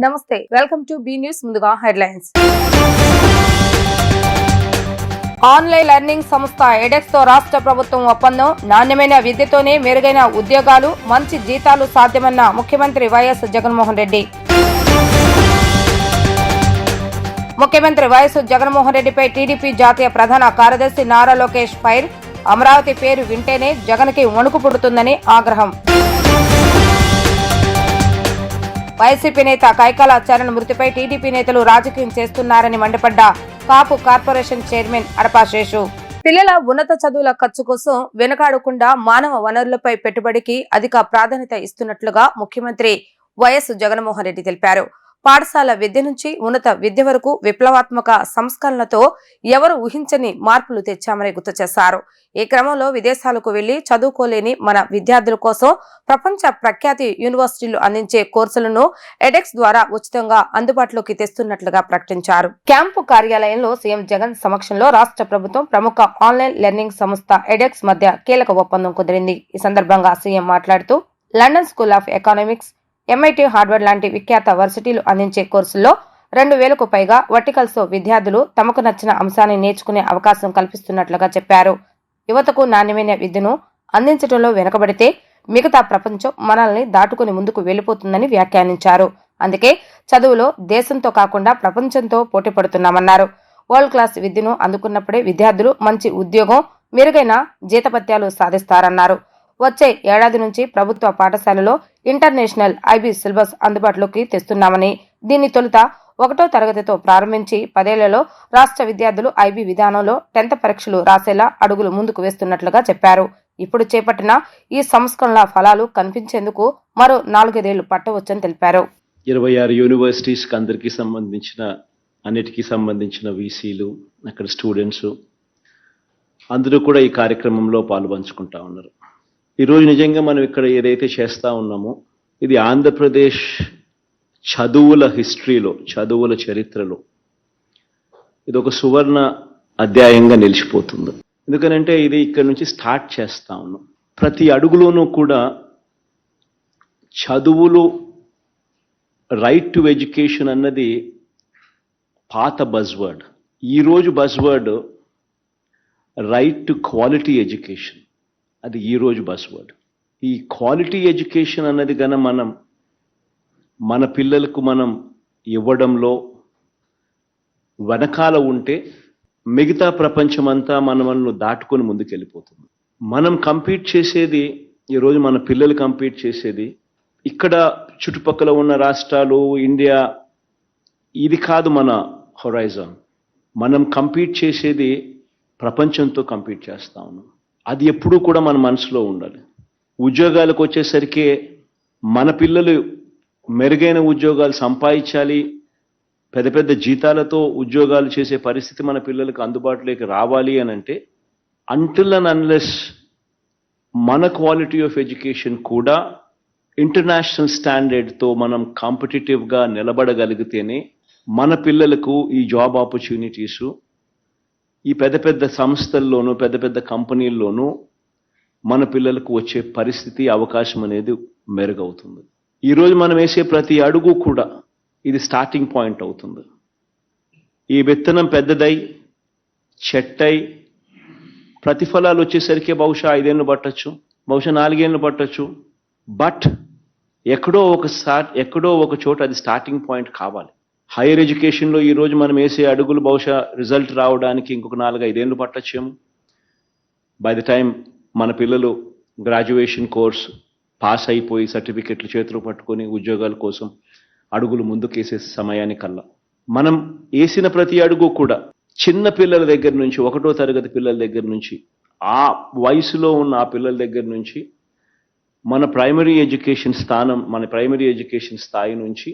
నమస్తే, welcome to be news. ముందుగా headlines. Online learning సంస్థ ఎడెక్స్ తో రాష్ట్ర ప్రభుత్వం ఒప్పందం. నాణ్యమైన విద్యతోనే మెరుగైన ఉద్యోగాలు, మంచి జీతాలు సాధ్యమన్న ముఖ్యమంత్రి వైఎస్ జగన్మోహన్ రెడ్డి. ముఖ్యమంత్రి వైఎస్ జగన్మోహన్ రెడ్డిపై టీడీపీ జాతీయ ప్రధాన కార్యదర్శి నారా లోకేష్ ఫైర్. అమరావతి పేరు వింటేనే జగన్కి వణుకు పుడుతుందని ఆగ్రహం. వైసీపీ నేత కైకాల చరణ్ మృతిపై టీడీపీ నేతలు రాజకీయం చేస్తున్నారని మండిపడ్డ కాపు కార్పొరేషన్ చైర్మన్ అడపా శేషు. పిల్లల ఉన్నత చదువుల ఖర్చు కోసం వెనుకాడకుండా మానవ వనరులపై పెట్టుబడికి అధిక ప్రాధాన్యత ఇస్తున్నట్లుగా ముఖ్యమంత్రి వైఎస్ జగన్మోహన్ రెడ్డి తెలిపారు. పాఠశాల విద్య నుంచి ఉన్నత విద్య వరకు విప్లవాత్మక సంస్కరణలతో ఎవరు ఊహించని మార్పులు తెచ్చామని గుర్తు చేశారు. ఈ క్రమంలో విదేశాలకు వెళ్లి చదువుకోలేని మన విద్యార్థుల కోసం ప్రపంచ ప్రఖ్యాతి యూనివర్సిటీలు అందించే కోర్సులను ఎడెక్స్ ద్వారా ఉచితంగా అందుబాటులోకి తెస్తున్నట్లుగా ప్రకటించారు. క్యాంపు కార్యాలయంలో సీఎం జగన్ సమక్షంలో రాష్ట్ర ప్రభుత్వం ప్రముఖ ఆన్లైన్ లెర్నింగ్ సంస్థ ఎడెక్స్ మధ్య కీలక ఒప్పందం కుదిరింది. ఈ సందర్భంగా సీఎం మాట్లాడుతూ London school of economics, MIT, Harvard లాంటి విఖ్యాత వర్సిటీలు అందించే కోర్సుల్లో 2000కు పైగా వర్టికల్స్ విద్యార్థులు తమకు నచ్చిన అంశాన్ని నేర్చుకునే అవకాశం కల్పిస్తున్నట్లుగా చెప్పారు. యువతకు నాణ్యమైన విద్యను అందించడంలో వెనుకబడితే మిగతా ప్రపంచం మనల్ని దాటుకుని ముందుకు వెళ్లిపోతుందని వ్యాఖ్యానించారు. అందుకే చదువులో దేశంతో కాకుండా ప్రపంచంతో పోటీ పడుతున్నామన్నారు. వరల్డ్ క్లాస్ విద్యను అందుకున్నప్పుడే విద్యార్థులు మంచి ఉద్యోగం, మెరుగైన జీతభత్యాలు సాధిస్తారన్నారు. వచ్చే ఏడాది నుంచి ప్రభుత్వ పాఠశాలలో ఇంటర్నేషనల్ ఐబీ సిలబస్ అందుబాటులోకి తెస్తున్నామని, దీన్ని తొలుత 1వ తరగతితో ప్రారంభించి 10 ఏళ్లలో రాష్ట్ర విద్యార్థులు ఐబీ విధానంలో 10th పరీక్షలు రాసేలా అడుగులు ముందుకు వేస్తున్నట్లుగా చెప్పారు. ఇప్పుడు చేపట్టిన ఈ సంస్కరణల ఫలాలు కనిపించేందుకు మరో 4-5 ఏళ్లు పట్టవచ్చని తెలిపారు. 26 యూనివర్సిటీస్ అన్నిటికీ సంబంధించిన వీసీలు, అక్కడ స్టూడెంట్స్ అందరూ కూడా ఈ కార్యక్రమంలో పాల్పంచుకుంటా ఉన్నారు. ఈరోజు నిజంగా మనం ఇక్కడ ఏదైతే చేస్తా ఉన్నామో ఇది ఆంధ్రప్రదేశ్ చదువుల హిస్టరీలో, చదువుల చరిత్రలో ఇది ఒక సువర్ణ అధ్యాయంగా నిలిచిపోతుంది. ఎందుకనంటే ఇది ఇక్కడ నుంచి స్టార్ట్ చేస్తా ఉన్నాం. ప్రతి అడుగులోనూ కూడా చదువులు, రైట్ టు ఎడ్యుకేషన్ అన్నది పాత బజ్వర్డ్. ఈరోజు buzzword right to quality education, అది ఈరోజు బజ్వర్డ్. ఈ క్వాలిటీ ఎడ్యుకేషన్ అన్నది గన మనం మన పిల్లలకు మనం ఇవ్వడంలో వెనకాల ఉంటే మిగతా ప్రపంచమంతా మనల్ని దాటుకొని ముందుకెళ్ళిపోతుంది. మనం కంపీట్ చేసేది, ఈరోజు మన పిల్లలు కంపీట్ చేసేది ఇక్కడ చుట్టుపక్కల ఉన్న రాష్ట్రాలు, ఇండియా, ఇది కాదు మన హొరైజన్. మనం కంపీట్ చేసేది ప్రపంచంతో కంపీట్ చేస్తా ఉన్నాం. అది ఎప్పుడూ కూడా మన మనసులో ఉండాలి. ఉద్యోగాలకు వచ్చేసరికి మన పిల్లలు మెరుగైన ఉద్యోగాలు సంపాదించాలి, పెద్ద పెద్ద జీతాలతో ఉద్యోగాలు చేసే పరిస్థితి మన పిల్లలకు అందుబాటులోకి రావాలి అని అంటే అంటిల్ అండ్ అన్లెస్ మన క్వాలిటీ ఆఫ్ ఎడ్యుకేషన్ కూడా ఇంటర్నేషనల్ స్టాండర్డ్తో మనం కాంపిటేటివ్గా నిలబడగలిగితేనే మన పిల్లలకు ఈ జాబ్ ఆపర్చునిటీసు ఈ పెద్ద పెద్ద సంస్థల్లోనూ, పెద్ద పెద్ద కంపెనీల్లోనూ మన పిల్లలకు వచ్చే పరిస్థితి, అవకాశం అనేది మెరుగవుతుంది. ఈరోజు మనం వేసే ప్రతి అడుగు కూడా ఇది స్టార్టింగ్ పాయింట్ అవుతుంది. ఈ విత్తనం పెద్దదై, చెట్టై, ప్రతిఫలాలు వచ్చేసరికి బహుశా 5 ఏళ్ళు పట్టచ్చు, బహుశా 4 ఏళ్ళు పట్టచ్చు. బట్ ఎక్కడో ఒక చోట అది స్టార్టింగ్ పాయింట్ కావాలి. హైయర్ ఎడ్యుకేషన్లో ఈరోజు మనం వేసే అడుగులు బహుశా రిజల్ట్ రావడానికి ఇంకొక 4-5 ఏళ్ళు పట్టచ్చేమో. బై ద టైం మన పిల్లలు గ్రాడ్యుయేషన్ కోర్స్ పాస్ అయిపోయి సర్టిఫికెట్లు చేతులు పట్టుకొని ఉద్యోగాల కోసం అడుగులు ముందుకేసే సమయానికల్లా మనం వేసిన ప్రతి అడుగు కూడా చిన్న పిల్లల దగ్గర నుంచి, 1వ తరగతి పిల్లల దగ్గర నుంచి, ఆ వయసులో ఉన్న ఆ పిల్లల దగ్గర నుంచి మన ప్రైమరీ ఎడ్యుకేషన్ స్థాయి నుంచి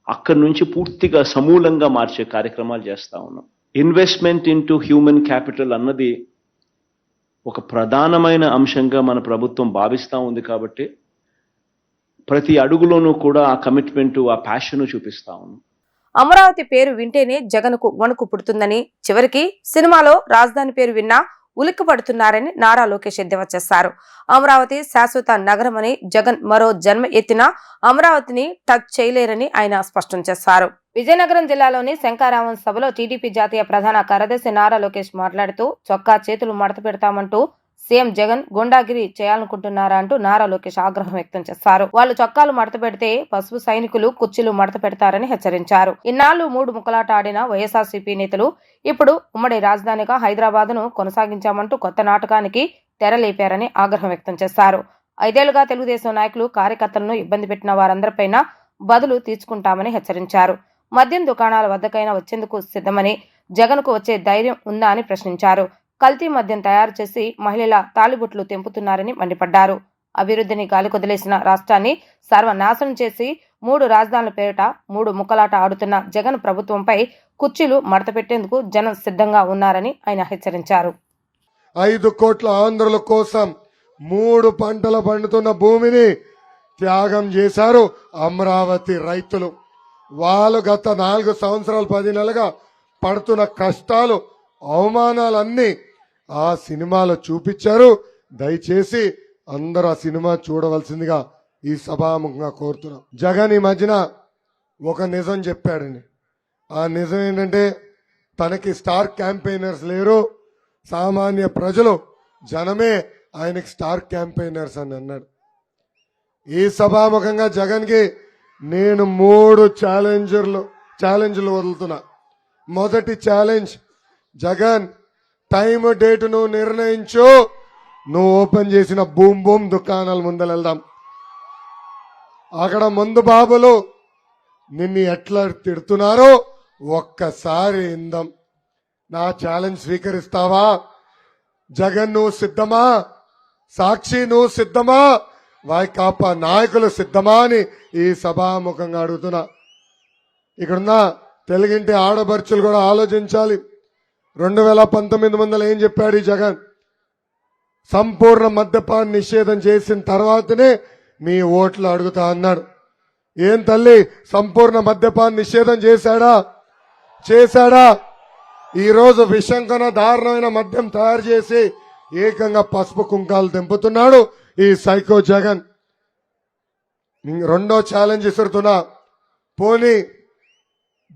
అక్కడి నుంచి పూర్తిగా సమూలంగా మార్చే కార్యక్రమాలు చేస్తూ ఉన్నాం. ఇన్వెస్ట్మెంట్ ఇంటూ హ్యూమన్ క్యాపిటల్ అన్నది ఒక ప్రధానమైన అంశంగా మన ప్రభుత్వం భావిస్తూ ఉంది. కాబట్టి ప్రతి అడుగులోనూ కూడా ఆ కమిట్మెంటు, ఆ ప్యాషన్ చూపిస్తా ఉన్నాం. అమరావతి పేరు వింటేనే జగన్కు వణుకు పుడుతుందని, చివరికి సినిమాలో రాజధాని పేరు విన్నా ఉలిక్కిపడుతున్నారని నారా లోకేష్ ఎద్దేవా చేశారు. అమరావతి శాశ్వత నగరమని జగన్ మరో జన్మ ఎత్తినా అమరావతిని టచ్ చేయలేరని ఆయన స్పష్టం చేశారు. విజయనగరం జిల్లాలోని శంకారావం సభలో టీడీపీ జాతీయ ప్రధాన కార్యదర్శి నారా లోకేష్ మాట్లాడుతూ చొక్కా చేతులు మడత పెడతామంటూ సీఎం జగన్ గుండాగిరి చేయాలనుకుంటున్నారా అంటూ నారా లోకేష్ ఆగ్రహం వ్యక్తం చేశారు. వాళ్ళు చొక్కాలు మడత పెడితే పసుపు సైనికులు కుర్చీలు మడత పెడతారని హెచ్చరించారు. ఇన్నాళ్లు 3 ముక్కలాట ఆడిన వైఎస్ఆర్సీపీ నేతలు ఇప్పుడు ఉమ్మడి రాజధానిగా హైదరాబాద్ను కొనసాగించామంటూ కొత్త నాటకానికి తెరలేపారని ఆగ్రహం వ్యక్తం చేశారు. 5 ఏళ్లుగా తెలుగుదేశం నాయకులు కార్యకర్తలను ఇబ్బంది పెట్టిన వారందరిపైన బదులు తీర్చుకుంటామని హెచ్చరించారు. మద్యం దుకాణాల వద్దకైనా వచ్చేందుకు సిద్ధమని, జగన్కు వచ్చే ధైర్యం ఉందా అని ప్రశ్నించారు. కల్తీ మద్యం తయారు చేసి మహిళల తాలిబుట్లు తెంపుతున్నారని మండిపడ్డారు. అభివృద్ధిని గాలికొదిలేసిన రాష్ట్రాన్ని సర్వనాశనం చేసి 3 రాజధానుల పేరిట 3 ముక్కలాట ఆడుతున్న జగన్ ప్రభుత్వంపై కుర్చీలు మడత పెట్టేందుకు జనం సిద్ధంగా ఉన్నారని ఆయన హెచ్చరించారు. 5 కోట్ల ఆంధ్రుల కోసం 3 పంటలు పండుతున్న భూమిని త్యాగం చేశారు అమరావతి రైతులు. వాళ్ళు గత 4 సంవత్సరాలు 10 నెలలుగా పడుతున్న కష్టాలు, అవమానాలన్నీ ఆ సినిమాలో చూపించారు. దయచేసి అందరూ ఆ సినిమా చూడవలసిందిగా ఈ సభాముఖంగా కోరుతున్నాం. జగన్ ఈ మధ్యన ఒక నిజం చెప్పాడని, ఆ నిజం ఏంటంటే తనకి స్టార్ క్యాంపెయినర్స్ లేరు, సామాన్య ప్రజలు జనమే ఆయనకి స్టార్ క్యాంపెయినర్స్ అని అన్నాడు. ఈ సభాముఖంగా జగన్కి నేను 3 ఛాలెంజ్లు వదులుతున్నా. మొదటి ఛాలెంజ్, జగన్ టైం డేట్ నువ్వు నిర్ణయించు, నువ్వు ఓపెన్ చేసిన బూమ్ బూమ్ దుకాణాల ముందర వెళ్దాం. అక్కడ మందు బాబులు నిన్ను ఎట్లా తిడుతున్నారో ఒక్కసారి ఇందాం. నా ఛాలెంజ్ స్వీకరిస్తావా? జగన్ నువ్వు సిద్ధమా? సాక్షి నువ్వు సిద్ధమా? వైకాపా నాయకులు సిద్ధమా అని ఈ సభాముఖంగా అడుగుతున్నా. ఇక్కడున్న తెలుగింటి ఆడపడుచులు కూడా ఆలోచించాలి. 2019 ఏం చెప్పాడు ఈ జగన్? సంపూర్ణ మద్యపాన నిషేధం చేసిన తర్వాతనే మీ ఓట్లు అడుగుతా అన్నాడు. ఏం తల్లి, సంపూర్ణ మద్యపాన నిషేధం చేశాడా? ఈ రోజు విషం కన్నా దారుణమైన మద్యం తయారు చేసి ఏకంగా పసుపు కుంకాలు తెంపుతున్నాడు ఈ సైకో జగన్. రెండో ఛాలెంజ్ ఇస్తున్నా, పోనీ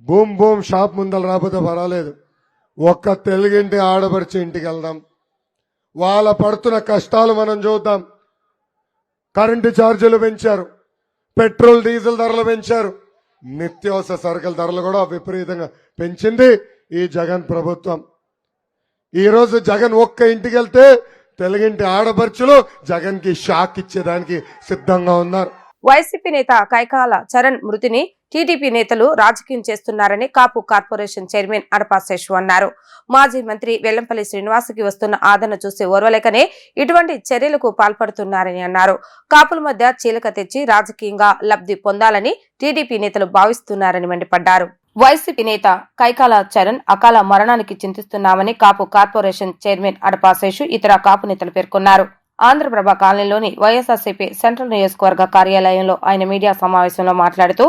బూమ్ బూమ్ షాప్ ముందర రాకపోతే పర్వాలేదు, ఒక్క తెలుగింటి ఆడపడిచి ఇంటికి వెళ్దాం. వాళ్ళ పడుతున్న కష్టాలు మనం చూద్దాం. కరెంటు ఛార్జీలు పెంచారు, పెట్రోల్ డీజిల్ ధరలు పెంచారు, నిత్యావసర సరుకుల ధరలు కూడా విపరీతంగా పెంచింది ఈ జగన్ ప్రభుత్వం. ఈ రోజు జగన్ ఒక్క ఇంటికి వెళ్తే తెలుగింటి ఆడపడుచులు జగన్ కి షాక్ ఇచ్చేదానికి సిద్ధంగా ఉన్నారు. వైసీపీ నేత కైకాల చరణ్ మృతిని టీడీపీ నేతలు రాజకీయం చేస్తున్నారని కాపు కార్పొరేషన్ చైర్మన్ అడపా శేషు అన్నారు. మాజీ మంత్రి వెల్లంపల్లి శ్రీనివాస్కి వస్తున్న ఆదరణ చూసి ఓర్వలేకనే ఇటువంటి చర్యలకు పాల్పడుతున్నారని అన్నారు. కాపుల మధ్య చీలిక తెచ్చి రాజకీయంగా లబ్ధి పొందాలని టీడీపీ నేతలు భావిస్తున్నారని మండిపడ్డారు. వైసీపీ నేత కైకాల చరణ్ అకాల మరణానికి చింతిస్తున్నామని కాపు కార్పొరేషన్ చైర్మన్ అడపా శేషు ఇతర కాపు నేతలు పేర్కొన్నారు. ఆంధ్రప్రభ కాలనీలోని వైఎస్ఆర్సీపీ సెంట్రల్ నియోజకవర్గ కార్యాలయంలో ఆయన మీడియా సమావేశంలో మాట్లాడుతూ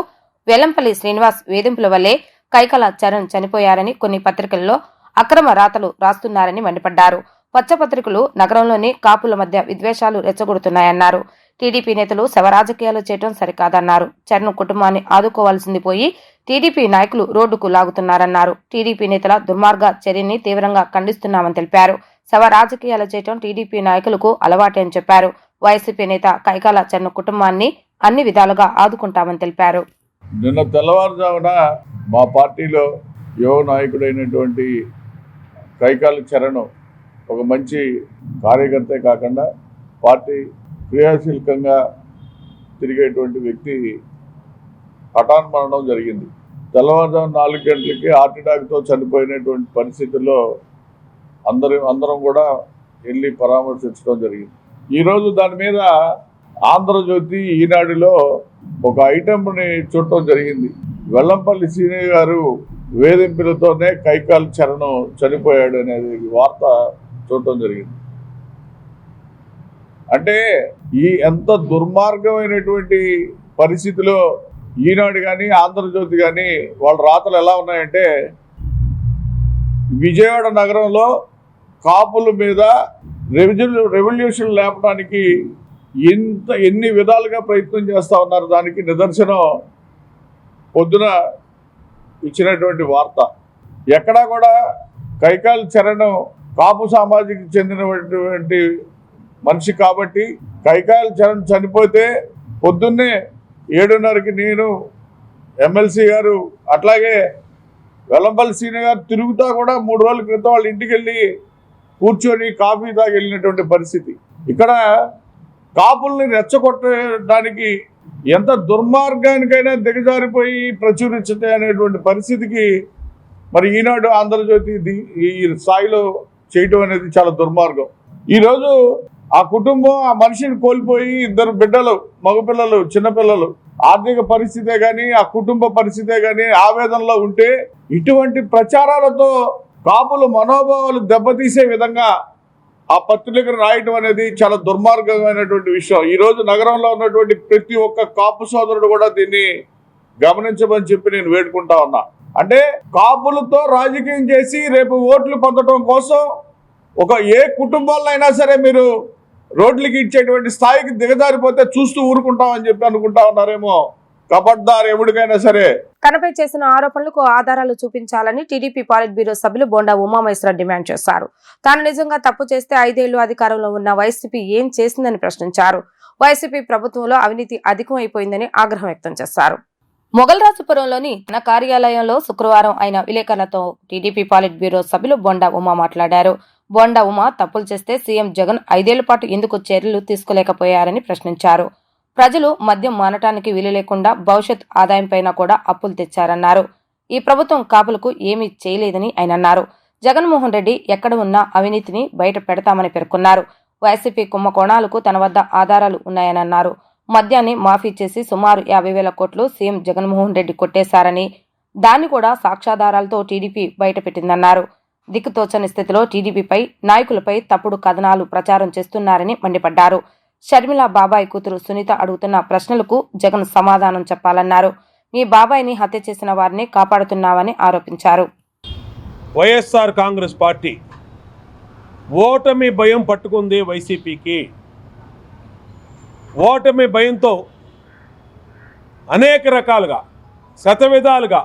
వెల్లంపల్లి శ్రీనివాస్ వేధింపుల వల్లే కైకాల చరణ్ చనిపోయారని కొన్ని పత్రికల్లో అక్రమ రాతలు రాస్తున్నారని మండిపడ్డారు. పచ్చపత్రికలు నగరంలోని కాపుల మధ్య విద్వేషాలు రెచ్చగొడుతున్నాయన్నారు. టీడీపీ నేతలు శవరాజకీయాలు చేయడం సరికాదన్నారు. చరణ్ కుటుంబాన్ని ఆదుకోవాల్సింది పోయి టీడీపీ నాయకులు రోడ్డుకు లాగుతున్నారన్నారు. టీడీపీ నేతల దుర్మార్గ చర్యని తీవ్రంగా ఖండిస్తున్నామని తెలిపారు. శవ రాజకీయాలు చేయడం టీడీపీ నాయకులకు అలవాటే అని చెప్పారు. వైసీపీ నేత కైకాల చరణ్ కుటుంబాన్ని అన్ని విధాలుగా ఆదుకుంటామని తెలిపారు. నిన్న తెల్లవారుజామున మా పార్టీలో యువ నాయకుడైనటువంటి కైకాల చరణ్ ఒక మంచి కార్యకర్తే కాకుండా పార్టీ క్రియాశీలకంగా తిరిగేటువంటి వ్యక్తి హఠాన్ మరణం జరిగింది. తెల్లవారుజాము 4 గంటలకి హార్ట్ అటాక్తో చనిపోయినటువంటి పరిస్థితుల్లో అందరం కూడా వెళ్ళి పరామర్శించడం జరిగింది. ఈరోజు దాని మీద ఆంధ్రజ్యోతి, ఈనాడులో ఒక ఐటమ్ని చూడటం జరిగింది. వెల్లంపల్లి శ్రీని గారు వేధింపులతోనే కైకాల చరణ్ చనిపోయాడు అనేది వార్త చూడటం జరిగింది. అంటే ఈ ఎంత దుర్మార్గమైనటువంటి పరిస్థితిలో ఈనాడు కానీ ఆంధ్రజ్యోతి కానీ వాళ్ళ రాతలు ఎలా ఉన్నాయంటే, విజయవాడ నగరంలో కాపుల మీద రెవల్యూషన్ లేపడానికి ఎన్ని విధాలుగా ప్రయత్నం చేస్తూ ఉన్నారు. దానికి నిదర్శనం పొద్దున ఇచ్చినటువంటి వార్త. ఎక్కడా కూడా కైకాల చరణ్ కాపు సామాజికి చెందినటువంటి మనిషి కాబట్టి కైకాల చరణ్ చనిపోతే పొద్దున్నే 7:30కి నేను ఎమ్మెల్సీ గారు అట్లాగే వెల్లంపల్లి సీనియర్ గారు తిరుగుతా కూడా 3 రోజుల క్రితం వాళ్ళ ఇంటికి వెళ్ళి కూర్చొని కాఫీ తాగి వెళ్ళినటువంటి పరిస్థితి. ఇక్కడ కాపుల్ని రెచ్చగొట్టడానికి ఎంత దుర్మార్గానికైనా దిగజారిపోయి ప్రచురించే అనేటువంటి పరిస్థితికి మరి ఈనాడు ఆంధ్రజ్యోతి ఈ స్థాయిలో చేయటం అనేది చాలా దుర్మార్గం. ఈరోజు ఆ కుటుంబం ఆ మనిషిని కోల్పోయి 2 బిడ్డలు, మగపిల్లలు, చిన్నపిల్లలు, ఆర్థిక పరిస్థితే కానీ ఆ కుటుంబ పరిస్థితే కానీ ఆవేదనలో ఉంటే ఇటువంటి ప్రచారాలతో కాపుల మనోభావాలు దెబ్బతీసే విధంగా ఆ పత్రికను రాయటం అనేది చాలా దుర్మార్గమైనటువంటి విషయం. ఈరోజు నగరంలో ఉన్నటువంటి ప్రతి ఒక్క కాపు సోదరుడు కూడా దీన్ని గమనించమని చెప్పి నేను వేడుకుంటా ఉన్నా. అంటే కాపులతో రాజకీయం చేసి రేపు ఓట్లు పొందడం కోసం ఏ కుటుంబాల్లో అయినా సరే మీరు రోడ్లకి ఇచ్చేటువంటి స్థాయికి దిగజారిపోతే చూస్తూ ఊరుకుంటామని చెప్పి అనుకుంటా ఉన్నారేమో. కబడ్దార్ ఎవరికైనా సరే. తనపై చేసిన ఆరోపణలకు ఆధారాలు చూపించాలని టీడీపీ పాలిట్ బ్యూరో సభ్యులు బోండా ఉమామహేశ్వరరావు డిమాండ్ చేశారు. తాను నిజంగా తప్పు చేస్తే 5 ఏళ్లు అధికారంలో ఉన్న వైసీపీ ఏం చేసిందని ప్రశ్నించారు. వైసీపీ ప్రభుత్వంలో అవినీతి అధికమైపోయిందని ఆగ్రహం వ్యక్తం చేశారు. మొగల్రాజపురంలోని తన కార్యాలయంలో శుక్రవారం ఆయన విలేకరులతో టీడీపీ పాలిట్ బ్యూరో సభ్యులు బోండా ఉమా మాట్లాడారు. బోండా ఉమా తప్పులు చేస్తే సీఎం జగన్ 5 ఏళ్ల పాటు ఎందుకు చర్యలు తీసుకోలేకపోయారని ప్రశ్నించారు. ప్రజలు మద్యం మానటానికి వీలు లేకుండా భవిష్యత్ ఆదాయంపైన కూడా అప్పులు తెచ్చారన్నారు. ఈ ప్రభుత్వం కాపులకు ఏమీ చేయలేదని ఆయన అన్నారు. జగన్మోహన్ రెడ్డి ఎక్కడ ఉన్నా అవినీతిని బయట పెడతామని పేర్కొన్నారు. వైసీపీ కుంభకోణాలకు తన వద్ద ఆధారాలు ఉన్నాయని అన్నారు. మద్యాన్ని మాఫీ చేసి సుమారు 50,000 కోట్లు సీఎం జగన్మోహన్ రెడ్డి కొట్టేశారని, దాన్ని కూడా సాక్ష్యాధారాలతో టీడీపీ బయటపెట్టిందన్నారు. దిక్కుతోచని స్థితిలో టీడీపీపై, నాయకులపై తప్పుడు కథనాలు ప్రచారం చేస్తున్నారని మండిపడ్డారు. షర్మిల బాబాయ్ కూతురు సునీత అడుగుతున్న ప్రశ్నలకు జగన్ సమాధానం చెప్పాలన్నారు. మీ బాబాయిని హత్య చేసిన వారిని కాపాడుతున్నావని ఆరోపించారు. వైఎస్ఆర్ కాంగ్రెస్ పార్టీ ఓటమి భయం పట్టుకుంది వైసీపీకి. ఓటమి భయంతో అనేక రకాలుగా శతవిధాలుగా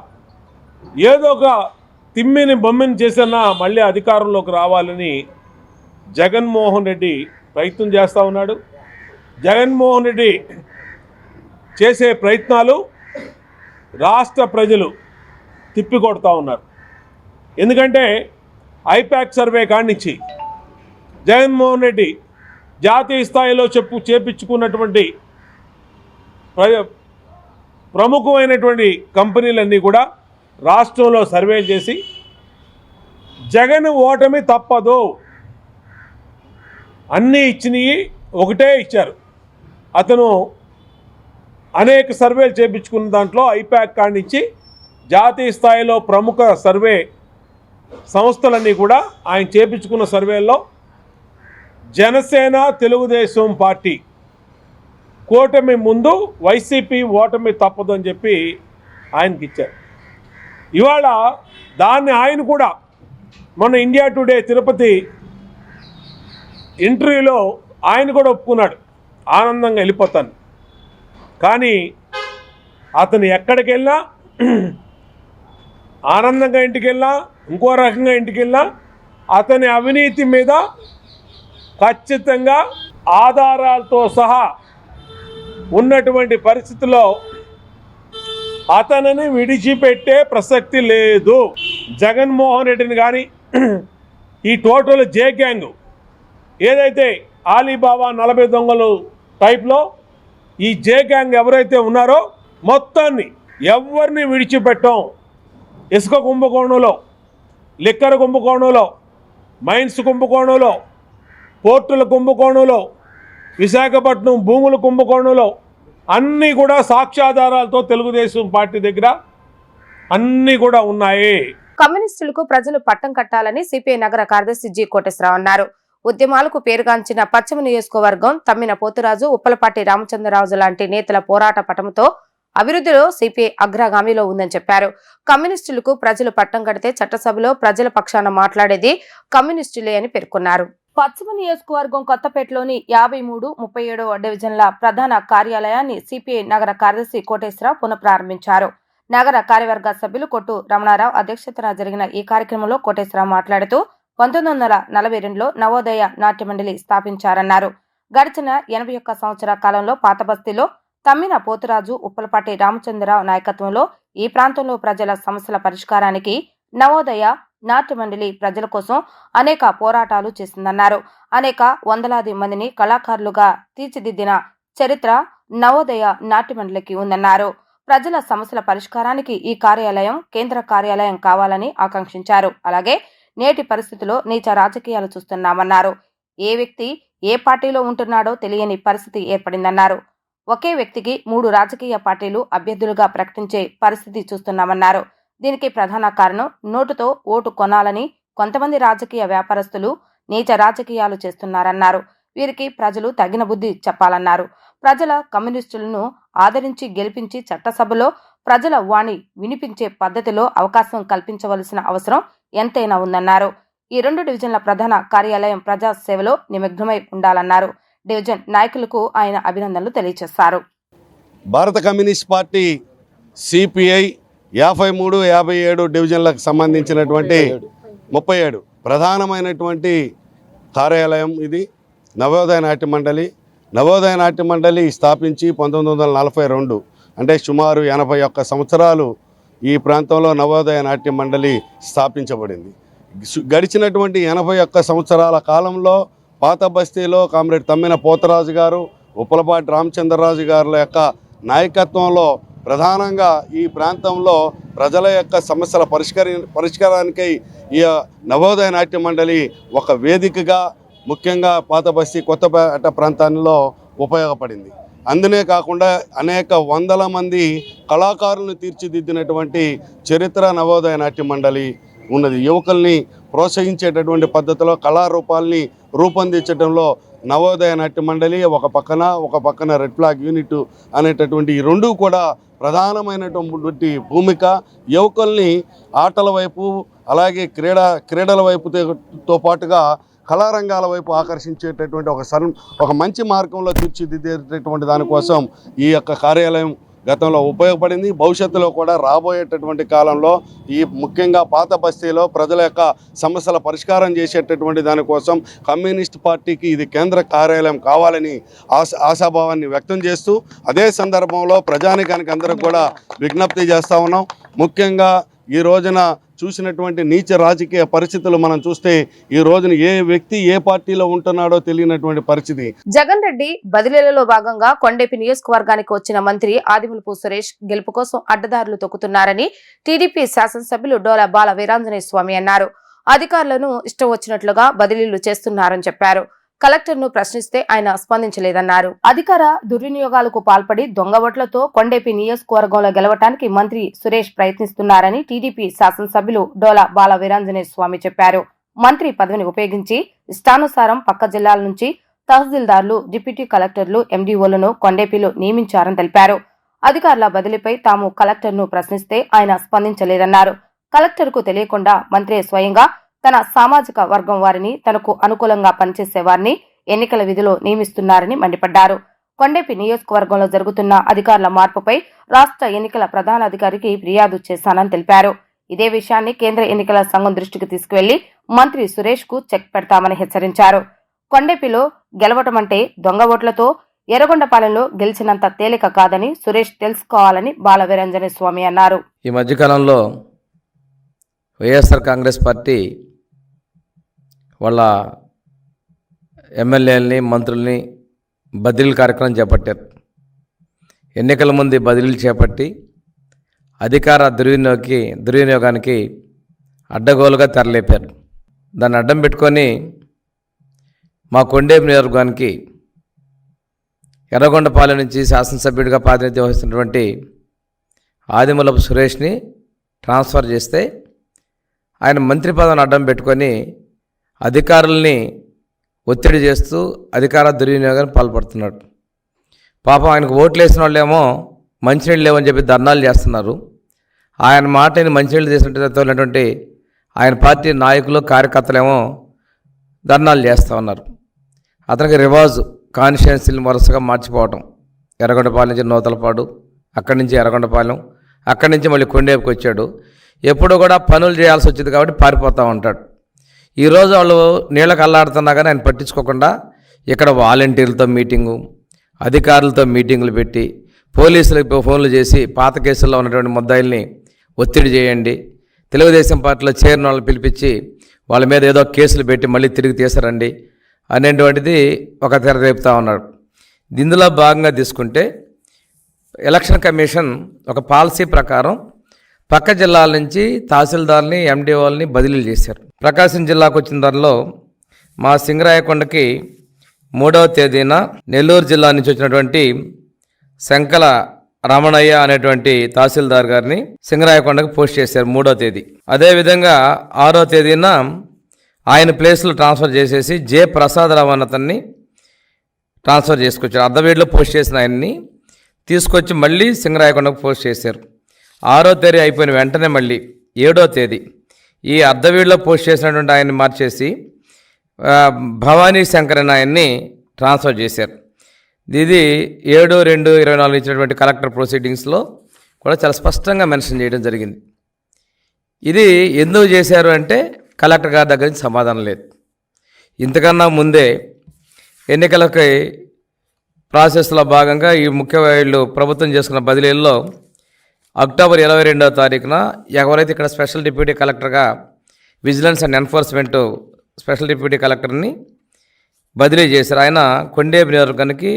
ఏదో ఒక తిమ్మిని బొమ్మిని చేసినా మళ్ళీ అధికారంలోకి రావాలని జగన్మోహన్ రెడ్డి ప్రయత్నం చేస్తూ ఉన్నాడు. జగన్మోహన్ రెడ్డి చేసే ప్రయత్నాలు రాష్ట్ర ప్రజలు తిప్పికొడతా ఉన్నారు. ఎందుకంటే ఐపాక్ సర్వే కానించి జగన్మోహన్ రెడ్డి జాతీయ స్థాయిలో చేపించుకున్నటువంటి ప్రముఖమైనటువంటి కంపెనీలన్నీ కూడా రాష్ట్రంలో సర్వే చేసి జగన్ ఓటమి తప్పదు అన్నీ ఇచ్చినవి ఒకటే ఇచ్చారు. అతను అనేక సర్వేలు చేయించుకున్న దాంట్లో ఐపాక్ కానించి జాతీయ స్థాయిలో ప్రముఖ సర్వే సంస్థలన్నీ కూడా ఆయన చేయించుకున్న సర్వేల్లో జనసేన, తెలుగుదేశం పార్టీ కూటమి ముందు వైసీపీ ఓటమి తప్పదు అని చెప్పి ఆయనకి ఇచ్చారు. ఇవాళ దాన్ని ఆయన కూడా మొన్న ఇండియా టుడే తిరుపతి ఇంటర్వ్యూలో ఆయన కూడా ఒప్పుకున్నాడు, ఆనందంగా వెళ్ళిపోతాను. కానీ అతను ఎక్కడికి వెళ్ళినా, ఆనందంగా ఇంటికి వెళ్ళినా, ఇంకో రకంగా ఇంటికి వెళ్ళినా అతని అవినీతి మీద ఖచ్చితంగా ఆధారాలతో సహా ఉన్నటువంటి పరిస్థితుల్లో అతనిని విడిచిపెట్టే ప్రసక్తి లేదు. జగన్మోహన్ రెడ్డిని కానీ ఈ టోటల్ జే గ్యాంగ్ ఏదైతే ఆలీబాబా 40 దొంగలు టైప్లో ఈ జే గ్యాంగ్ ఎవరైతే ఉన్నారో మొత్తాన్ని ఎవరిని విడిచిపెట్టాం. ఇసుక కుంభకోణంలో, లిక్కర్ కుంభకోణంలో, మైన్స్ కుంభకోణంలో, పోర్టుల కుంభకోణంలో, విశాఖపట్నం భూముల కుంభకోణంలో అన్నీ కూడా సాక్ష్యాధారాలతో తెలుగుదేశం పార్టీ దగ్గర అన్నీ కూడా ఉన్నాయి. కమ్యూనిస్టులకు ప్రజలు పట్టం కట్టాలని సిపిఐ నగర కార్యదర్శి జి కోటేశ్వరరావు అన్నారు. ఉద్యమాలకు పేరుగాంచిన పశ్చిమ నియోజకవర్గం తమ్మిన పోతురాజు, ఉప్పలపాటి రామచంద్రరాజు లాంటి నేతల పోరాట పటముతో అభివృద్ధిలో సిపిఐ అగ్రగామిలో ఉందని చెప్పారు. కమ్యూనిస్టులకు ప్రజలు పట్టం కడితే చట్టసభలో ప్రజల పక్షాన మాట్లాడేది కమ్యూనిస్టులే అని పేర్కొన్నారు. పశ్చిమ నియోజకవర్గం కొత్తపేటలోని 53, 37వ డివిజన్ల ప్రధాన కార్యాలయాన్ని సిపిఐ నగర కార్యదర్శి కోటేశ్వరరావు పునఃప్రారంభించారు. నగర కార్యవర్గ సభ్యులు కొట్టు రమణారావు అధ్యక్షతన జరిగిన ఈ కార్యక్రమంలో కోటేశ్వరరావు మాట్లాడుతూ 1942లో నవోదయ నాట్య మండలి స్థాపించారన్నారు. గడిచిన 81 సంవత్సరాల కాలంలో పాత బస్తీలో తమ్మిన పోతురాజు, ఉప్పలపాటి రామచంద్రరావు నాయకత్వంలో ఈ ప్రాంతంలో ప్రజల సమస్యల పరిష్కారానికి నవోదయ నాట్య మండలి ప్రజల కోసం అనేక పోరాటాలు చేసిందన్నారు. అనేక వందలాది మందిని కళాకారులుగా తీర్చిదిద్దిన చరిత్ర నవోదయ నాట్య మండలికి ఉందన్నారు. ప్రజల సమస్యల పరిష్కారానికి ఈ కార్యాలయం కేంద్ర కార్యాలయం కావాలని ఆకాంక్షించారు. అలాగే నేటి పరిస్థితిలో నీచ రాజకీయాలు చూస్తున్నామన్నారు. ఏ వ్యక్తి ఏ పార్టీలో ఉంటున్నాడో తెలియని పరిస్థితి ఏర్పడిందన్నారు. ఒకే వ్యక్తికి 3 రాజకీయ పార్టీలు అభ్యర్థులుగా ప్రకటించే పరిస్థితి చూస్తున్నామన్నారు. దీనికి ప్రధాన కారణం నోటుతో ఓటు కొనాలని కొంతమంది రాజకీయ వ్యాపారస్తులు నీచ రాజకీయాలు చేస్తున్నారన్నారు. వీరికి ప్రజలు తగిన బుద్ధి చెప్పాలన్నారు. ప్రజల కమ్యూనిస్టులను ఆదరించి గెలిపించి చట్టసభలో ప్రజల వాణి వినిపించే పద్ధతిలో అవకాశం కల్పించవలసిన అవసరం ఎంతైనా ఉందన్నారు. ఈ 2 డివిజన్ల ప్రధాన కార్యాలయం ప్రజా సేవలో నిమగ్నమై ఉండాలన్నారు. డివిజన్ నాయకులకు ఆయన అభినందనలు తెలియజేశారు. భారత కమ్యూనిస్ట్ పార్టీ సిపిఐ 53, 57 డివిజన్లకు సంబంధించినటువంటి 37 ప్రధానమైనటువంటి కార్యాలయం ఇది. నవోదయ నాట్య మండలి. నవోదయ నాట్య మండలి స్థాపించి 1942 అంటే సుమారు 81 సంవత్సరాలు ఈ ప్రాంతంలో నవోదయ నాట్య మండలి స్థాపించబడింది. గడిచినటువంటి 81 సంవత్సరాల కాలంలో పాత బస్తీలో కామ్రేడ్ తమ్మిన పోతరాజు గారు, ఉప్పలపాటి రామచంద్రరాజు గారుల యొక్క నాయకత్వంలో ప్రధానంగా ఈ ప్రాంతంలో ప్రజల యొక్క సమస్యల పరిష్కారానికై ఈ నవోదయ నాట్య మండలి ఒక వేదికగా ముఖ్యంగా పాత బస్తీ కొత్తపేట ప్రాంతాల్లో ఉపయోగపడింది. అందునే కాకుండా అనేక వందల మంది కళాకారులను తీర్చిదిద్దినటువంటి చరిత్ర నవోదయ నాట్య మండలి ఉన్నది. యువకుల్ని ప్రోత్సహించేటటువంటి పద్ధతిలో కళారూపాల్ని రూపొందించడంలో నవోదయ నాట్య మండలి ఒక పక్కన రెడ్ ఫ్లాగ్ యూనిట్ అనేటటువంటి ఈ 2 కూడా ప్రధానమైనటువంటి భూమిక. యువకుల్ని ఆటల వైపు అలాగే క్రీడల వైపుతో పాటుగా కళారంగాల వైపు ఆకర్షించేటటువంటి ఒక మంచి మార్గంలో తీర్చిదిద్దేటటువంటి దానికోసం ఈ యొక్క కార్యాలయం గతంలో ఉపయోగపడింది. భవిష్యత్తులో కూడా రాబోయేటటువంటి కాలంలో ఈ ముఖ్యంగా పాత బస్తీలో ప్రజల యొక్క సమస్యల పరిష్కారం చేసేటటువంటి దానికోసం కమ్యూనిస్ట్ పార్టీకి ఇది కేంద్ర కార్యాలయం కావాలని ఆశాభావాన్ని వ్యక్తం చేస్తూ అదే సందర్భంలో ప్రజానికానికి అందరికి కూడా విజ్ఞప్తి చేస్తూ ఉన్నాం. ముఖ్యంగా ఈ రోజున చూసినటువంటి నీచ రాజకీయ పరిస్థితులు మనం చూస్తే ఈ రోజున ఏ వ్యక్తి ఏ పార్టీలో ఉంటున్నాడో తెలియనటువంటి పరిస్థితి. జగన్ రెడ్డి బదిలీలలో భాగంగా కొండేపి నియోజకవర్గానికి వచ్చిన మంత్రి ఆదిమూలపు సురేష్ గెలుపు కోసం అడ్డదారులు తొక్కుతున్నారని టీడీపీ శాసనసభ్యులు డోలా బాల వీరాంజనేయ స్వామి అన్నారు. అధికారులను ఇష్టం వచ్చినట్లుగా బదిలీలు చేస్తున్నారని చెప్పారు. కలెక్టర్ను ప్రశ్నిస్తే ఆయన స్పందించలేదన్నారు. అధికార దుర్వినియోగాలకు పాల్పడి దొంగ ఓట్లతో కొండేపి నియోజకవర్గంలో గెలవటానికి మంత్రి సురేష్ ప్రయత్నిస్తున్నారని టీడీపీ శాసనసభ్యులు డోలా బాల వీరాంజనేయ స్వామి చెప్పారు. మంత్రి పదవిని ఉపయోగించి ఇష్టానుసారం పక్క జిల్లాల నుంచి తహసీల్దార్లు, డిప్యూటీ కలెక్టర్లు, ఎండీఓలను కొండేపిలో నియమించారని తెలిపారు. అధికారుల బదిలీపై తాము కలెక్టర్ను ప్రశ్నిస్తే ఆయన స్పందించలేదన్నారు. కలెక్టర్కు తెలియకుండా మంత్రి స్వయంగా తన సామాజిక వర్గం వారిని, తనకు అనుకూలంగా పనిచేసే వారిని ఎన్నికల విధిలో నియమిస్తున్నారని మండిపడ్డారు. కొండేపి నియోజకవర్గంలో జరుగుతున్న అధికారుల మార్పుపై రాష్ట్ర ఎన్నికల ప్రధానాధికారికి ఫిర్యాదు చేశానని తెలిపారు. ఇదే విషయాన్ని కేంద్ర ఎన్నికల సంఘం దృష్టికి తీసుకువెళ్లి మంత్రి సురేష్ కు చెక్ పెడతామని హెచ్చరించారు. కొండేపిలో గెలవటమంటే దొంగ ఓట్లతో ఎర్రగొండపాలెంలో గెలిచినంత తేలిక కాదని సురేష్ తెలుసుకోవాలని బాల వీరాంజనేయ స్వామి అన్నారు. ఈ మధ్యకాలంలో వైఎస్ఆర్ కాంగ్రెస్ పార్టీ వాళ్ళ ఎమ్మెల్యేలని, మంత్రుల్ని బదిలీ కార్యక్రమం చేపట్టారు. ఎన్నికల ముందు బదిలీలు చేపట్టి అధికార దుర్వినియోగానికి అడ్డగోలుగా తెరలేపారు. దాన్ని అడ్డం పెట్టుకొని మా కొండేపి నియోజకవర్గానికి ఎర్రగొండపాలెం నుంచి శాసనసభ్యుడిగా ప్రాతినిధ్యం వహిస్తున్నటువంటి ఆదిమూలపు సురేష్ని ట్రాన్స్ఫర్ చేస్తే ఆయన మంత్రి పదవిని అడ్డం పెట్టుకొని అధికారుల్ని ఒత్తిడి చేస్తూ అధికార దుర్వినియోగానికి పాల్పడుతున్నాడు. పాపం ఆయనకు ఓట్లు వేసిన వాళ్ళేమో మంచినీళ్ళు లేవని చెప్పి ధర్నాలు చేస్తున్నారు. ఆయన మాటని మంచినీళ్ళు తీసుకుంటున్నటువంటి ఆయన పార్టీ నాయకులు కార్యకర్తలేమో ధర్నాలు చేస్తూ ఉన్నారు. అతనికి రివాజు కాన్స్టిట్యున్సీలు వరుసగా మార్చిపోవటం. ఎర్రగొండపాలెం నుంచి నూతలపాడు, అక్కడి నుంచి ఎర్రగొండపాలెం, అక్కడి నుంచి మళ్ళీ కొండేపుకి వచ్చాడు. ఎప్పుడు కూడా పనులు చేయాల్సి వచ్చింది కాబట్టి పారిపోతూ ఉంటాడు. ఈరోజు వాళ్ళు నీళ్ళకి అల్లాడుతున్నా కానీ ఆయన పట్టించుకోకుండా ఇక్కడ వాలంటీర్లతో మీటింగు, అధికారులతో మీటింగులు పెట్టి, పోలీసులకు ఫోన్లు చేసి పాత కేసుల్లో ఉన్నటువంటి ముద్దాయిల్ని ఒత్తిడి చేయండి, తెలుగుదేశం పార్టీలో చేరిన వాళ్ళని పిలిపించి వాళ్ళ మీద ఏదో కేసులు పెట్టి మళ్ళీ తిరిగి తీసారండి అనేటువంటిది ఒక తెర రేపుతా ఉన్నాడు. ఇందులో భాగంగా తీసుకుంటే ఎలక్షన్ కమిషన్ ఒక పాలసీ ప్రకారం పక్క జిల్లాల నుంచి తహసీల్దార్ని, ఎండిఓల్ని బదిలీలు చేశారు. ప్రకాశం జిల్లాకు వచ్చిన దానిలో మా సింగరాయకొండకి 3వ తేదీన నెల్లూరు జిల్లా నుంచి వచ్చినటువంటి శంకల రమణయ్య అనేటువంటి తహసీల్దార్ గారిని సింగరాయకొండకు పోస్ట్ చేశారు 3వ తేదీ. అదేవిధంగా 6వ తేదీన ఆయన ప్లేస్లో ట్రాన్స్ఫర్ చేసేసి జె ప్రసాదరావు అన్న అతన్ని ట్రాన్స్ఫర్ చేసుకొచ్చారు. అర్ధవీడిలో పోస్ట్ చేసిన ఆయన్ని తీసుకొచ్చి మళ్ళీ సింగరాయకొండకు పోస్ట్ చేశారు. 6వ తేదీ అయిపోయిన వెంటనే మళ్ళీ 7వ తేదీ ఈ అర్ధవీడిలో పోస్ట్ చేసినటువంటి ఆయన్ని మార్చేసి భవానీ శంకర్ అనే ఆయన్ని ట్రాన్స్ఫర్ చేశారు. ఇది 7/2/24 ఇచ్చినటువంటి కలెక్టర్ ప్రొసీడింగ్స్లో కూడా చాలా స్పష్టంగా మెన్షన్ చేయడం జరిగింది. ఇది ఎందుకు చేశారు అంటే కలెక్టర్ గారి దగ్గర నుంచి సమాధానం లేదు. ఇంతకన్నా ముందే ఎన్నికలకి ప్రాసెస్లో భాగంగా ఈ వీళ్ళు ప్రభుత్వం చేసుకున్న బదిలీల్లో అక్టోబర్ 22వ తారీఖున ఎవరైతే ఇక్కడ స్పెషల్ డిప్యూటీ కలెక్టర్గా vigilance and enforcement special deputy కలెక్టర్ని బదిలీ చేశారు. ఆయన కొండేపు నియోజకవర్గానికి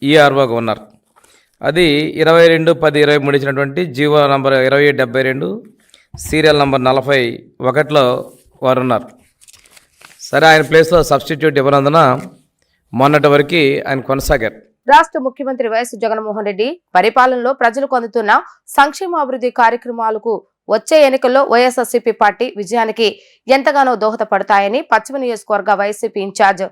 ఈఆర్ఓగా ఉన్నారు. అది 22/10/23 ఇచ్చినటువంటి జీవో నంబర్ 2772 సీరియల్ నంబర్ 41లో వారు ఉన్నారు. సరే, ఆయన ప్లేస్లో సబ్స్టిట్యూట్ ఇవ్వనందున మొన్నటి వరకు ఆయన కొనసాగారు. రాష్ట్ర ముఖ్యమంత్రి వైఎస్ జగన్మోహన్ రెడ్డి పరిపాలనలో ప్రజలకు అందుతున్న సంక్షేమాభివృద్ధి కార్యక్రమాలకు వచ్చే ఎన్నికల్లో వైఎస్ఆర్సీపీ పార్టీ విజయానికి ఎంతగానో దోహదపడతాయని పశ్చిమ నియోజకవర్గ వైసీపీ ఇన్ఛార్జ్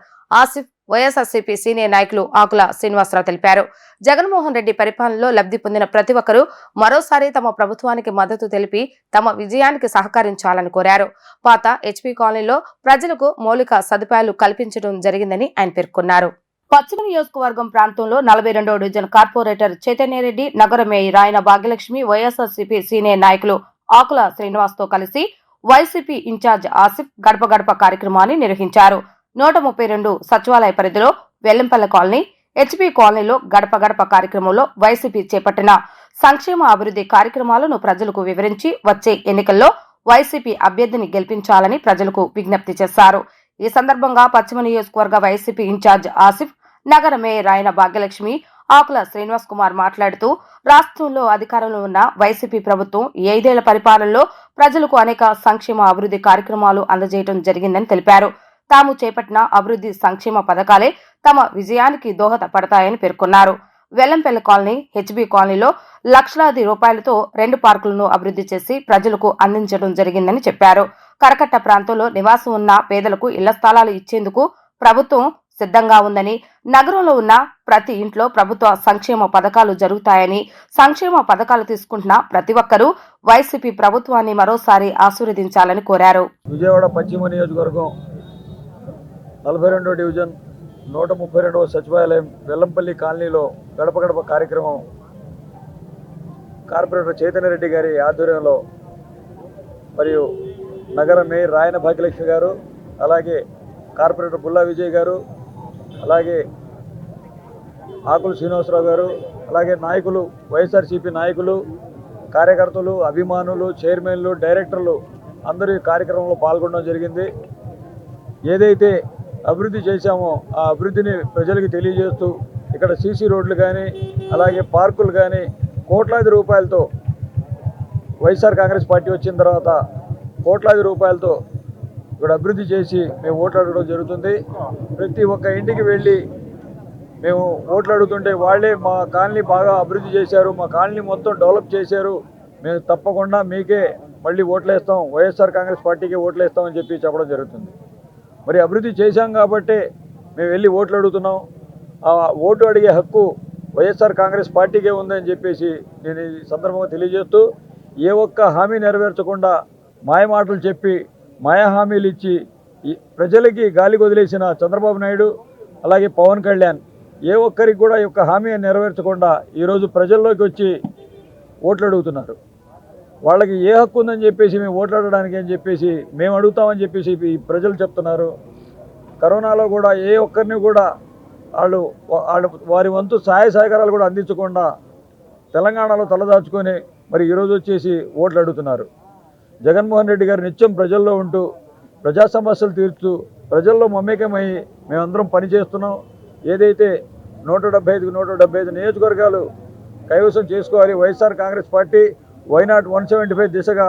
ఆసిఫ్, వైఎస్ఆర్సీపీ సీనియర్ నాయకులు ఆకుల శ్రీనివాసరావు తెలిపారు. జగన్మోహన్ రెడ్డి పరిపాలనలో లబ్ధి పొందిన ప్రతి ఒక్కరూ మరోసారి తమ ప్రభుత్వానికి మద్దతు తెలిపి తమ విజయానికి సహకరించాలని కోరారు. పాత హెచ్పీ కాలనీలో ప్రజలకు మౌలిక సదుపాయాలు కల్పించడం జరిగిందని ఆయన పేర్కొన్నారు. పశ్చిమ నియోజకవర్గం ప్రాంతంలో 42వ డివిజన్ కార్పొరేటర్ చైతన్యరెడ్డి, నగర మేయర్ రాయన భాగ్యలక్ష్మి, వైఎస్ఆర్సీపీ సీనియర్ నాయకులు ఆకుల శ్రీనివాస్ తో కలిసి వైసీపీ ఇన్ఛార్జ్ ఆసిఫ్ గడప గడప కార్యక్రమాన్ని నిర్వహించారు. 132 సచివాలయ పరిధిలో వెల్లంపల్లి కాలనీ, హెచ్పీ కాలనీలో గడప గడప కార్యక్రమంలో వైసీపీ చేపట్టిన సంక్షేమ అభివృద్ధి కార్యక్రమాలను ప్రజలకు వివరించి వచ్చే ఎన్నికల్లో వైసీపీ అభ్యర్థిని గెలిపించాలని ప్రజలకు విజ్ఞప్తి చేశారు. ఈ సందర్భంగా పశ్చిమ నియోజకవర్గ వైసీపీ ఇన్ఛార్జ్ ఆసిఫ్, నగర మేయర్ రాయన భాగ్యలక్ష్మి, ఆకుల శ్రీనివాస్ కుమార్ మాట్లాడుతూ రాష్ట్రంలో అధికారంలో ఉన్న వైసీపీ ప్రభుత్వం 5 ఏళ్ల పరిపాలనలో ప్రజలకు అనేక సంక్షేమ అభివృద్ధి కార్యక్రమాలు అందజేయడం జరిగిందని తెలిపారు. తాము చేపట్టిన అభివృద్ధి సంక్షేమ పథకాలే తమ విజయానికి దోహదపడతాయని పేర్కొన్నారు. వెల్లంపల్లి కాలనీ, హెచ్బీ కాలనీలో లక్షలాది రూపాయలతో 2 పార్కులను అభివృద్ధి చేసి ప్రజలకు అందించడం జరిగిందని చెప్పారు. కరకట్ట ప్రాంతంలో నివాసం ఉన్న పేదలకు ఇళ్ల స్థలాలు ఇచ్చేందుకు ప్రభుత్వం సిద్ధంగా ఉందని, నగరంలో ఉన్న ప్రతి ఇంట్లో ప్రభుత్వ సంక్షేమ పథకాలు జరుగుతాయని, సంక్షేమ పథకాలు తీసుకుంటున్న ప్రతి ఒక్కరూ వైసీపీ ప్రభుత్వాన్ని మరోసారి ఆశీర్వదించాలని కోరారు. విజయవాడ పశ్చిమ నియోజకవర్గం 42వ డివిజన్ 132వ సచివాలయం వెల్లంపల్లి కాలనీలో గడప గడప కార్యక్రమం కార్పొరేటర్ చైతన్యరెడ్డి గారి ఆధ్వర్యంలో మరియు నగర మేయర్ రాయన భాగ్యలక్ష్మి గారు, అలాగే కార్పొరేటర్ బుల్లా విజయ్ గారు, అలాగే ఆకుల శ్రీనివాసరావు గారు, అలాగే నాయకులు, వైఎస్ఆర్సీపీ నాయకులు, కార్యకర్తలు, అభిమానులు, చైర్మన్లు, డైరెక్టర్లు అందరూ ఈ కార్యక్రమంలో పాల్గొనడం జరిగింది. ఏదైతే అభివృద్ధి చేశామో ఆ అభివృద్ధిని ప్రజలకు తెలియజేస్తూ ఇక్కడ సీసీ రోడ్లు కానీ అలాగే పార్కులు కానీ కోట్లాది రూపాయలతో వైఎస్ఆర్ కాంగ్రెస్ పార్టీ వచ్చిన తర్వాత కోట్లాది రూపాయలతో ఇక్కడ అభివృద్ధి చేసి మేము ఓట్లు అడగడం జరుగుతుంది. ప్రతి ఒక్క ఇంటికి వెళ్ళి మేము ఓట్లు అడుగుతుంటే వాళ్ళే మా కాలనీ బాగా అభివృద్ధి చేశారు, మా కాలనీ మొత్తం డెవలప్ చేశారు, మేము తప్పకుండా మీకే మళ్ళీ ఓట్లేస్తాం, వైఎస్ఆర్ కాంగ్రెస్ పార్టీకే ఓట్లేస్తామని చెప్పి చెప్పడం జరుగుతుంది. మరి అభివృద్ధి చేశాం కాబట్టి మేము వెళ్ళి ఓట్లు అడుగుతున్నాం. ఆ ఓటు అడిగే హక్కు వైఎస్ఆర్ కాంగ్రెస్ పార్టీకే ఉందని చెప్పేసి నేను ఈ సందర్భంగా తెలియజేస్తూ, ఏ ఒక్క హామీ నెరవేర్చకుండా మాయమాటలు చెప్పి మాయా హామీలు ఇచ్చి ఈ ప్రజలకి గాలి వదిలేసిన చంద్రబాబు నాయుడు అలాగే పవన్ కళ్యాణ్ ఏ ఒక్కరికి కూడా ఈ యొక్క హామీ నెరవేర్చకుండా ఈరోజు ప్రజల్లోకి వచ్చి ఓట్లు అడుగుతున్నారు. వాళ్ళకి ఏ హక్కు ఉందని చెప్పేసి మేము ఓట్లాడడానికి అని చెప్పేసి మేము అడుగుతామని చెప్పేసి ఈ ప్రజలు చెప్తున్నారు. కరోనాలో కూడా ఏ ఒక్కరిని కూడా వాళ్ళు వారి వంతు సహాయ సహకారాలు కూడా అందించకుండా తెలంగాణలో తలదాచుకొని మరి ఈరోజు వచ్చేసి ఓట్లు అడుగుతున్నారు. జగన్మోహన్ రెడ్డి గారు నిత్యం ప్రజల్లో ఉంటూ ప్రజా సమస్యలు తీర్చుతూ ప్రజల్లో మమేకమై మేమందరం పనిచేస్తున్నాం. ఏదైతే 175 నియోజకవర్గాలు కైవసం చేసుకోవాలి వైఎస్ఆర్ కాంగ్రెస్ పార్టీ వైనాట్ 175 దిశగా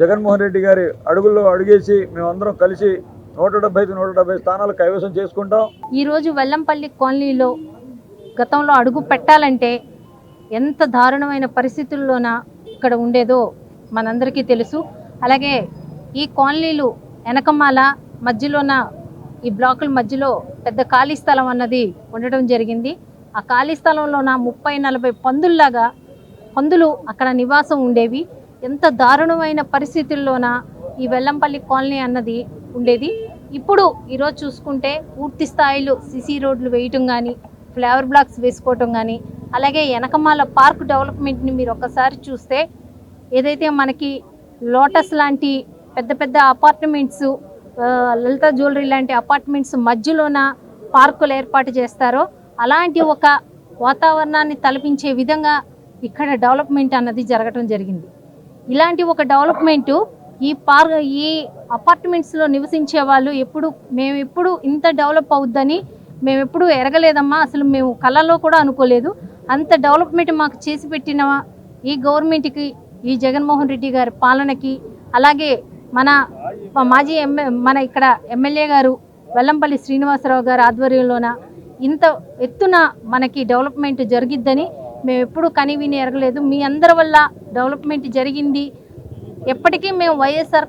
జగన్మోహన్ రెడ్డి గారి అడుగుల్లో అడుగేసి మేమందరం కలిసి 170 స్థానాలు కైవసం చేసుకుంటాం. ఈరోజు వెల్లంపల్లి కాలనీలో గతంలో అడుగు పెట్టాలంటే ఎంత దారుణమైన పరిస్థితుల్లోన ఇక్కడ ఉండేదో మనందరికీ తెలుసు. అలాగే ఈ కాలనీలు వెనకమాల మధ్యలోన ఈ బ్లాకుల మధ్యలో పెద్ద ఖాళీ స్థలం అన్నది ఉండటం జరిగింది. ఆ ఖాళీ స్థలంలోన 30-40 పందులు అక్కడ నివాసం ఉండేవి. ఎంత దారుణమైన పరిస్థితుల్లోన ఈ వెల్లంపల్లి కాలనీ అన్నది ఉండేది. ఇప్పుడు ఈరోజు చూసుకుంటే పూర్తి స్థాయిలో సిసి రోడ్లు వేయటం కానీ, ఫ్లవర్ బ్లాక్స్ వేసుకోవటం కానీ, అలాగే వెనకమాల పార్క్ డెవలప్మెంట్ని మీరు ఒక్కసారి చూస్తే ఏదైతే మనకి లోటస్ లాంటి పెద్ద పెద్ద అపార్ట్మెంట్స్, లలిత జ్యువెలరీ లాంటి అపార్ట్మెంట్స్ మధ్యలోన పార్కులు ఏర్పాటు చేస్తారో అలాంటి ఒక వాతావరణాన్ని తలపించే విధంగా ఇక్కడ డెవలప్మెంట్ అన్నది జరగటం జరిగింది. ఇలాంటి ఒక డెవలప్మెంటు ఈ అపార్ట్మెంట్స్లో నివసించే వాళ్ళు మేము ఎప్పుడు ఇంత డెవలప్ అవుద్దని మేము ఎప్పుడు ఎరగలేదమ్మా, అసలు మేము కళ్ళలో కూడా అనుకోలేదు. అంత డెవలప్మెంట్ మాకు చేసి పెట్టిన ఈ గవర్నమెంట్కి, ఈ జగన్మోహన్ రెడ్డి గారి పాలనకి, అలాగే మన ఇక్కడ ఎమ్మెల్యే గారు వెల్లంపల్లి శ్రీనివాసరావు గారి ఆధ్వర్యంలోన ఇంత ఎత్తున మనకి డెవలప్మెంట్ జరిగిద్దని మేము ఎప్పుడు కనివిని ఎరగలేదు. మీ అందరి వల్ల డెవలప్మెంట్ జరిగింది. ఎప్పటికీ మేము వైఎస్ఆర్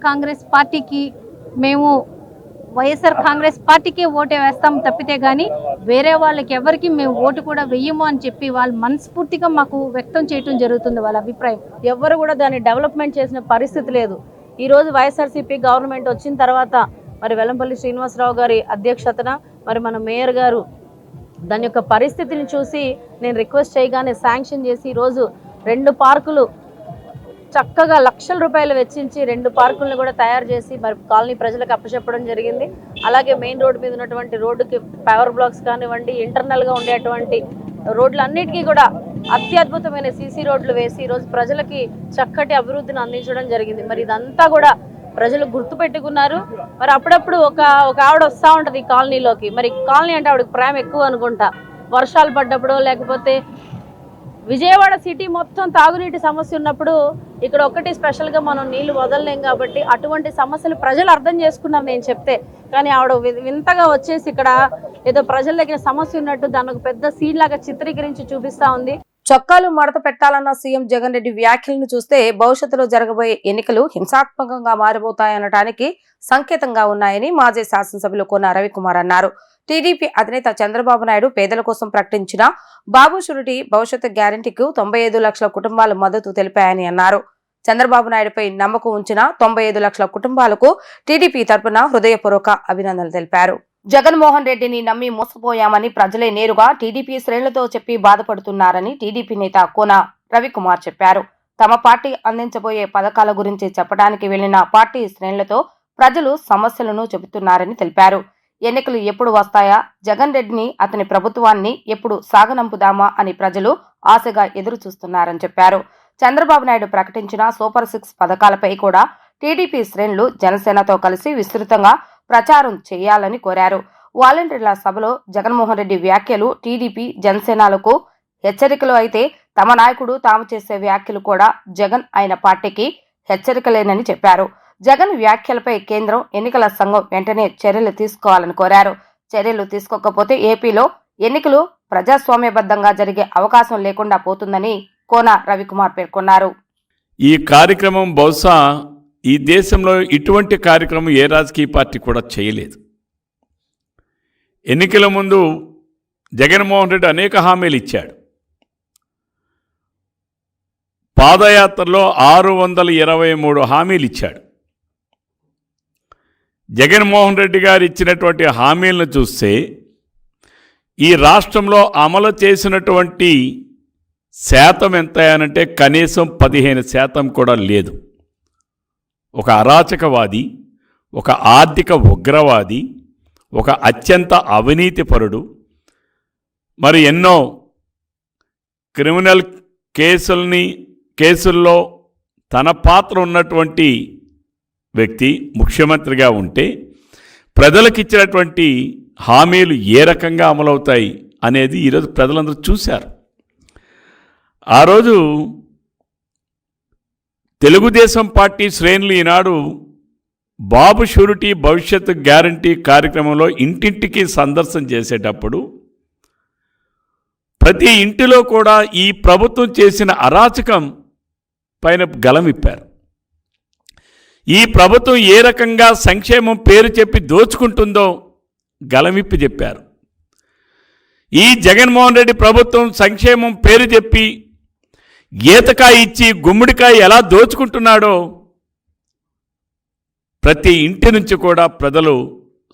కాంగ్రెస్ పార్టీకే ఓటే వేస్తాం తప్పితే కానీ వేరే వాళ్ళకి ఎవరికి మేము ఓటు కూడా వెయ్యము అని చెప్పి వాళ్ళు మనస్ఫూర్తిగా మాకు వ్యక్తం చేయటం జరుగుతుంది వాళ్ళ అభిప్రాయం. ఎవరు కూడా దాన్ని డెవలప్మెంట్ చేసిన పరిస్థితి లేదు. ఈరోజు వైఎస్ఆర్సీపీ గవర్నమెంట్ వచ్చిన తర్వాత మరి వెల్లంపల్లి శ్రీనివాసరావు గారి అధ్యక్షతన మరి మన మేయర్ గారు దాని యొక్క పరిస్థితిని చూసి నేను రిక్వెస్ట్ చేయగానే శాంక్షన్ చేసి ఈరోజు 2 పార్కులు చక్కగా లక్షల రూపాయలు వెచ్చించి 2 పార్కులను కూడా తయారు చేసి మరి కాలనీ ప్రజలకు అప్పచెప్పడం జరిగింది. అలాగే మెయిన్ రోడ్డు మీద ఉన్నటువంటి రోడ్డుకి పవర్ బ్లాక్స్ కానివ్వండి, ఇంటర్నల్గా ఉండేటువంటి రోడ్లన్నిటికీ కూడా అత్యద్భుతమైన సీసీ రోడ్లు వేసి ఈరోజు ప్రజలకి చక్కటి అభివృద్ధిని అందించడం జరిగింది. మరి ఇదంతా కూడా ప్రజలు గుర్తుపెట్టుకున్నారు. మరి అప్పుడప్పుడు ఒక ఆవిడ వస్తూ ఉంటుంది ఈ కాలనీలోకి. మరి కాలనీ అంటే ఆవిడకి ప్రేమ ఎక్కువ అనుకుంటా. వర్షాలు పడ్డప్పుడు లేకపోతే విజయవాడ సిటీ మొత్తం తాగునీటి సమస్య ఉన్నప్పుడు ఇక్కడ ఒక్కటి స్పెషల్గా మనం నీళ్లు వదలలేం కాబట్టి అటువంటి సమస్యలు ప్రజలు అర్థం చేసుకున్నారు నేను చెప్తే. కానీ ఆవిడ వింతగా వచ్చేసి ఇక్కడ ఏదో ప్రజల దగ్గర సమస్య ఉన్నట్టు దాన్ని ఒక పెద్ద సీన్ లాగా చిత్రీకరించి చూపిస్తా ఉంది. చొక్కాలు మడత పెట్టాలన్న సీఎం జగన్ రెడ్డి వ్యాఖ్యలను చూస్తే భవిష్యత్తులో జరగబోయే ఎన్నికలు హింసాత్మకంగా మారిపోతాయనడానికి సంకేతంగా ఉన్నాయని మాజీ శాసనసభ్యులు కోన రవికుమార్ అన్నారు. టీడీపీ అధినేత చంద్రబాబు నాయుడు పేదల కోసం ప్రకటించిన బాబు షూరిటీ భవిష్యత్తు గ్యారంటీకి 95 లక్షల కుటుంబాలు మద్దతు తెలిపాయని అన్నారు. చంద్రబాబు నాయుడుపై నమ్మకం ఉంచిన 95 లక్షల కుటుంబాలకు టీడీపీ తరపున హృదయపూర్వక అభినందనలు తెలిపారు. జగన్మోహన్ రెడ్డిని నమ్మి మోసపోయామని ప్రజలే నేరుగా టీడీపీ శ్రేణులతో చెప్పి బాధపడుతున్నారని టీడీపీ నేత కోన రవికుమార్ చెప్పారు. తమ పార్టీ అందించబోయే పథకాల గురించి చెప్పడానికి వెళ్లిన పార్టీ శ్రేణులతో ప్రజలు సమస్యలను చెబుతున్నారని తెలిపారు. ఎన్నికలు ఎప్పుడు వస్తాయా, జగన్ రెడ్డిని అతని ప్రభుత్వాన్ని ఎప్పుడు సాగనంపుదామా అని ప్రజలు ఆశగా ఎదురు చూస్తున్నారని చెప్పారు. చంద్రబాబు నాయుడు ప్రకటించిన సూపర్ 6 పథకాలపై కూడా టీడీపీ శ్రేణులు జనసేనతో కలిసి విస్తృతంగా ప్రచారం చేయాలని కోరారు. వాలంటీర్ల సభలో జగన్మోహన్ రెడ్డి వ్యాఖ్యలు టీడీపీ జనసేనలకు హెచ్చరికలు అయితే తమ నాయకుడు తాము చేసే వ్యాఖ్యలు కూడా జగన్ ఆయన పార్టీకి హెచ్చరికలేనని చెప్పారు. జగన్ వ్యాఖ్యలపై కేంద్రం ఎన్నికల సంఘం వెంటనే చర్యలు తీసుకోవాలని కోరారు. చర్యలు తీసుకోకపోతే ఏపీలో ఎన్నికలు ప్రజాస్వామ్యబద్ధంగా జరిగే అవకాశం లేకుండా పోతుందని కోన రవికుమార్ పేర్కొన్నారు. ఈ కార్యక్రమం బహుశా ఈ దేశంలో ఇటువంటి కార్యక్రమం ఏ రాజకీయ పార్టీ కూడా చేయలేదు. ఎన్నికల ముందు జగన్మోహన్ రెడ్డి అనేక హామీలు ఇచ్చాడు. పాదయాత్రలో 623 హామీలు ఇచ్చాడు. జగన్మోహన్ రెడ్డి గారు ఇచ్చినటువంటి హామీలను చూస్తే ఈ రాష్ట్రంలో అమలు చేసినటువంటి శాతం ఎంత అనంటే కనీసం 15% కూడా లేదు. ఒక అరాచకవాది, ఒక ఆర్థిక ఉగ్రవాది, ఒక అత్యంత అవినీతిపరుడు, మరి ఎన్నో క్రిమినల్ కేసుల్లో తన పాత్ర ఉన్నటువంటి వ్యక్తి ముఖ్యమంత్రిగా ఉంటే ప్రజలకిచ్చినటువంటి హామీలు ఏ రకంగా అమలవుతాయి అనేది ఈరోజు ప్రజలందరూ చూశారు. ఆ రోజు తెలుగుదేశం పార్టీ శ్రేణులు ఈనాడు బాబు షూరిటీ భవిష్యత్తు గ్యారంటీ కార్యక్రమంలో ఇంటింటికి సందర్శన చేసేటప్పుడు ప్రతి ఇంటిలో కూడా ఈ ప్రభుత్వం చేసిన అరాచకం పైన గలమిప్పారు. ఈ ప్రభుత్వం ఏ రకంగా సంక్షేమం పేరు చెప్పి దోచుకుంటుందో గలమిప్పి చెప్పారు. ఈ జగన్మోహన్ రెడ్డి ప్రభుత్వం సంక్షేమం పేరు చెప్పి ఈతకాయ ఇచ్చి గుమ్మడికాయ ఎలా దోచుకుంటున్నాడో ప్రతి ఇంటి నుంచి కూడా ప్రజలు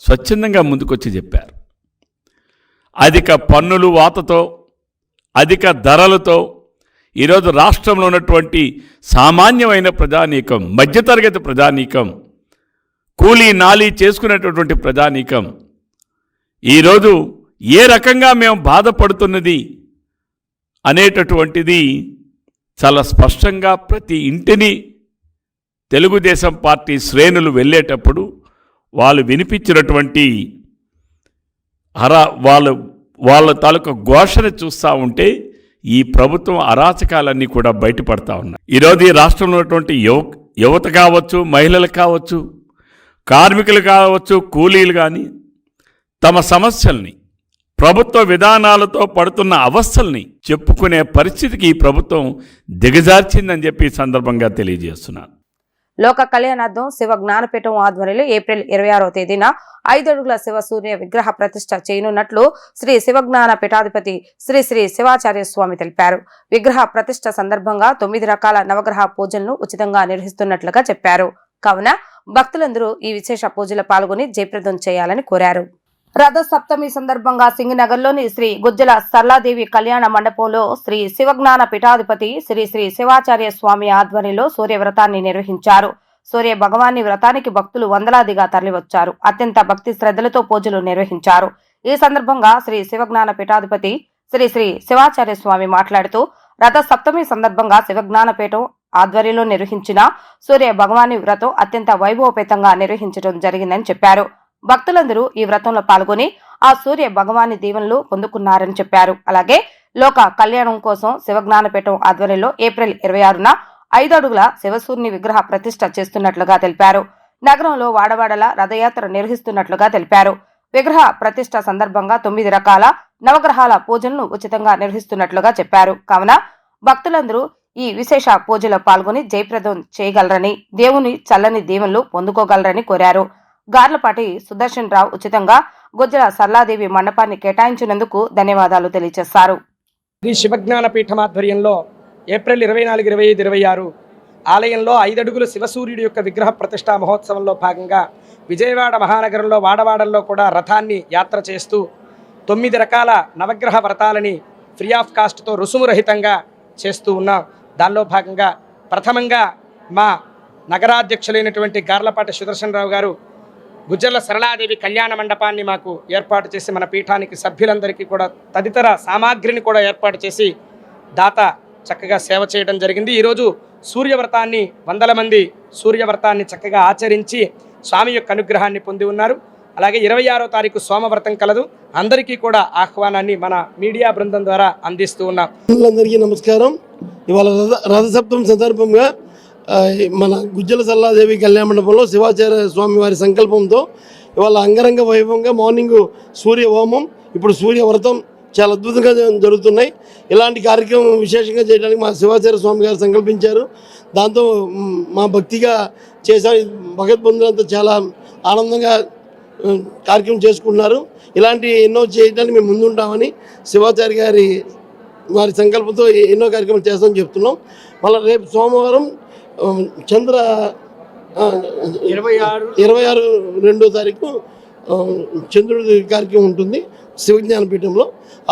స్వచ్ఛందంగా ముందుకొచ్చి చెప్పారు. అధిక పన్నులు వాతతో, అధిక ధరలతో ఈరోజు రాష్ట్రంలో ఉన్నటువంటి సామాన్యమైన ప్రజానీకం, మధ్యతరగతి ప్రజానీకం, కూలీ నాలీ చేసుకునేటటువంటి ప్రజానీకం ఈరోజు ఏ రకంగా మేము బాధపడుతున్నది అనేటటువంటిది చాలా స్పష్టంగా ప్రతి ఇంటిని తెలుగుదేశం పార్టీ శ్రేణులు వెళ్ళేటప్పుడు వాళ్ళు వినిపించినటువంటి వాళ్ళ తాలూకా ఘోషణ చూస్తూ ఉంటే ఈ ప్రభుత్వం అరాచకాలన్నీ కూడా బయటపడతా ఉన్నాయి. ఈరోజు ఈ రాష్ట్రంలో ఉన్నటువంటి యువత కావచ్చు, మహిళలు కావచ్చు, కార్మికులు కావచ్చు, కూలీలు కానీ తమ సమస్యల్ని, ప్రభుత్వ విధానాలతో పడుతున్న అవస్థల్ని చెప్పుకునే పరిస్థితికి ఈ ప్రభుత్వం దిగజార్చిందని చెప్పి ఈ సందర్భంగా తెలియజేస్తున్నాను. లోక కళ్యాణార్థం శివ జ్ఞానపీఠం ఆధ్వర్యంలో ఏప్రిల్ 26వ తేదీన 5 అడుగుల శివ సూర్య విగ్రహ ప్రతిష్ఠ చేయనున్నట్లు శ్రీ శివజ్ఞాన పీఠాధిపతి శ్రీ శ్రీ శివాచార్య స్వామి తెలిపారు. విగ్రహ ప్రతిష్ఠ సందర్భంగా 9 రకాల నవగ్రహ పూజలను ఉచితంగా నిర్వహిస్తున్నట్లుగా చెప్పారు. కావున భక్తులందరూ ఈ విశేష పూజలో పాల్గొని జయప్రదం చేయాలని కోరారు. రథ సప్తమి సందర్భంగా సింగనగర్లోని శ్రీ గుజ్జల సరళాదేవి కళ్యాణ మండపంలో శ్రీ శివజ్ఞాన పీఠాధిపతి శ్రీ శ్రీ శివాచార్య స్వామి ఆధ్వర్యంలో సూర్య వ్రతాన్ని నిర్వహించారు. సూర్య భగవాన్ని వ్రతానికి భక్తులు వందలాదిగా తరలివచ్చారు. అత్యంత భక్తి శ్రద్ధలతో పూజలు నిర్వహించారు. ఈ సందర్భంగా శ్రీ శివజ్ఞాన పీఠాధిపతి శ్రీ శ్రీ శివాచార్య స్వామి మాట్లాడుతూ రథ సప్తమి సందర్భంగా శివజ్ఞాన పీఠం ఆధ్వర్యంలో నిర్వహించిన సూర్య భగవాని వ్రతం అత్యంత వైభవపేతంగా నిర్వహించడం జరిగిందని చెప్పారు. భక్తులందరూ ఈ వ్రతంలో పాల్గొని ఆ సూర్య భగవాని దీవెనలు పొందుకున్నారని చెప్పారు. అలాగే లోక కళ్యాణం కోసం శివజ్ఞానపీఠం ఆధ్వర్యంలో ఏప్రిల్ 26న 5 అడుగుల శివసూర్యుని విగ్రహ ప్రతిష్ఠ చేస్తున్నట్లుగా తెలిపారు. నగరంలో వాడవాడల రథయాత్ర నిర్వహిస్తున్నట్లుగా తెలిపారు. విగ్రహ ప్రతిష్ఠ సందర్భంగా 9 రకాల నవగ్రహాల పూజలను ఉచితంగా నిర్వహిస్తున్నట్లుగా చెప్పారు. కావున భక్తులందరూ ఈ విశేష పూజలో పాల్గొని జయప్రదం చేయగలరని, దేవుని చల్లని దీవెనలు పొందుకోగలరని కోరారు. గార్లపాటి సుదర్శన్ రావు ఉచితంగా గుజ్జల సరళాదేవి మండపాన్ని కేటాయించినందుకు ధన్యవాదాలు తెలియజేశారు. శ్రీ శివజ్ఞాన పీఠం ఆధ్వర్యంలో ఏప్రిల్ 24, 25, 26 ఆలయంలో 5 అడుగుల శివసూర్యుడి యొక్క విగ్రహ ప్రతిష్టా మహోత్సవంలో భాగంగా విజయవాడ మహానగరంలో వాడవాడల్లో కూడా రథాన్ని యాత్ర చేస్తూ 9 రకాల నవగ్రహ వ్రతాలని ఫ్రీ ఆఫ్ కాస్ట్తో రుసుమురహితంగా చేస్తూ ఉన్నాం. దానిలో భాగంగా ప్రథమంగా మా నగరాధ్యక్షులైనటువంటి గార్లపాటి సుదర్శన్ రావు గారు గుజ్జల సరళాదేవి కళ్యాణ మండపాన్ని మాకు ఏర్పాటు చేసి మన పీఠానికి సభ్యులందరికీ కూడా తదితర సామాగ్రిని కూడా ఏర్పాటు చేసి దాత చక్కగా సేవ చేయడం జరిగింది. ఈరోజు సూర్యవ్రతాన్ని 100 మంది సూర్యవ్రతాన్ని చక్కగా ఆచరించి స్వామి యొక్క అనుగ్రహాన్ని పొంది ఉన్నారు. అలాగే 26వ తారీఖు సోమవ్రతం కలదు. అందరికీ కూడా ఆహ్వానాన్ని మన మీడియా బృందం ద్వారా అందిస్తూ ఉన్నాం. అందరికీ నమస్కారం. ఇవాళ రథసప్తమి సందర్భంగా మన గుజ్జల సరళాదేవి కళ్యాణ మండపంలో శివాచార్య స్వామి వారి సంకల్పంతో ఇవాళ అంగరంగ వైభవంగా మార్నింగ్ సూర్య హోమం, ఇప్పుడు సూర్య వ్రతం చాలా అద్భుతంగా జరుగుతున్నాయి. ఇలాంటి కార్యక్రమం విశేషంగా చేయడానికి మా శివాచార్య స్వామి గారు సంకల్పించారు. దాంతో మా భక్తిగా చేసే భగవద్బంధులంతా చాలా ఆనందంగా కార్యక్రమం చేసుకుంటున్నారు. ఇలాంటి ఎన్నో చేయడానికి మేము ముందుంటామని శివాచారి వారి సంకల్పంతో ఎన్నో కార్యక్రమాలు చేస్తామని చెప్తున్నాం. మళ్ళీ రేపు సోమవారం చంద్ర 26/2 చంద్రుడి కార్యక్రమం ఉంటుంది శివజ్ఞానపీఠంలో.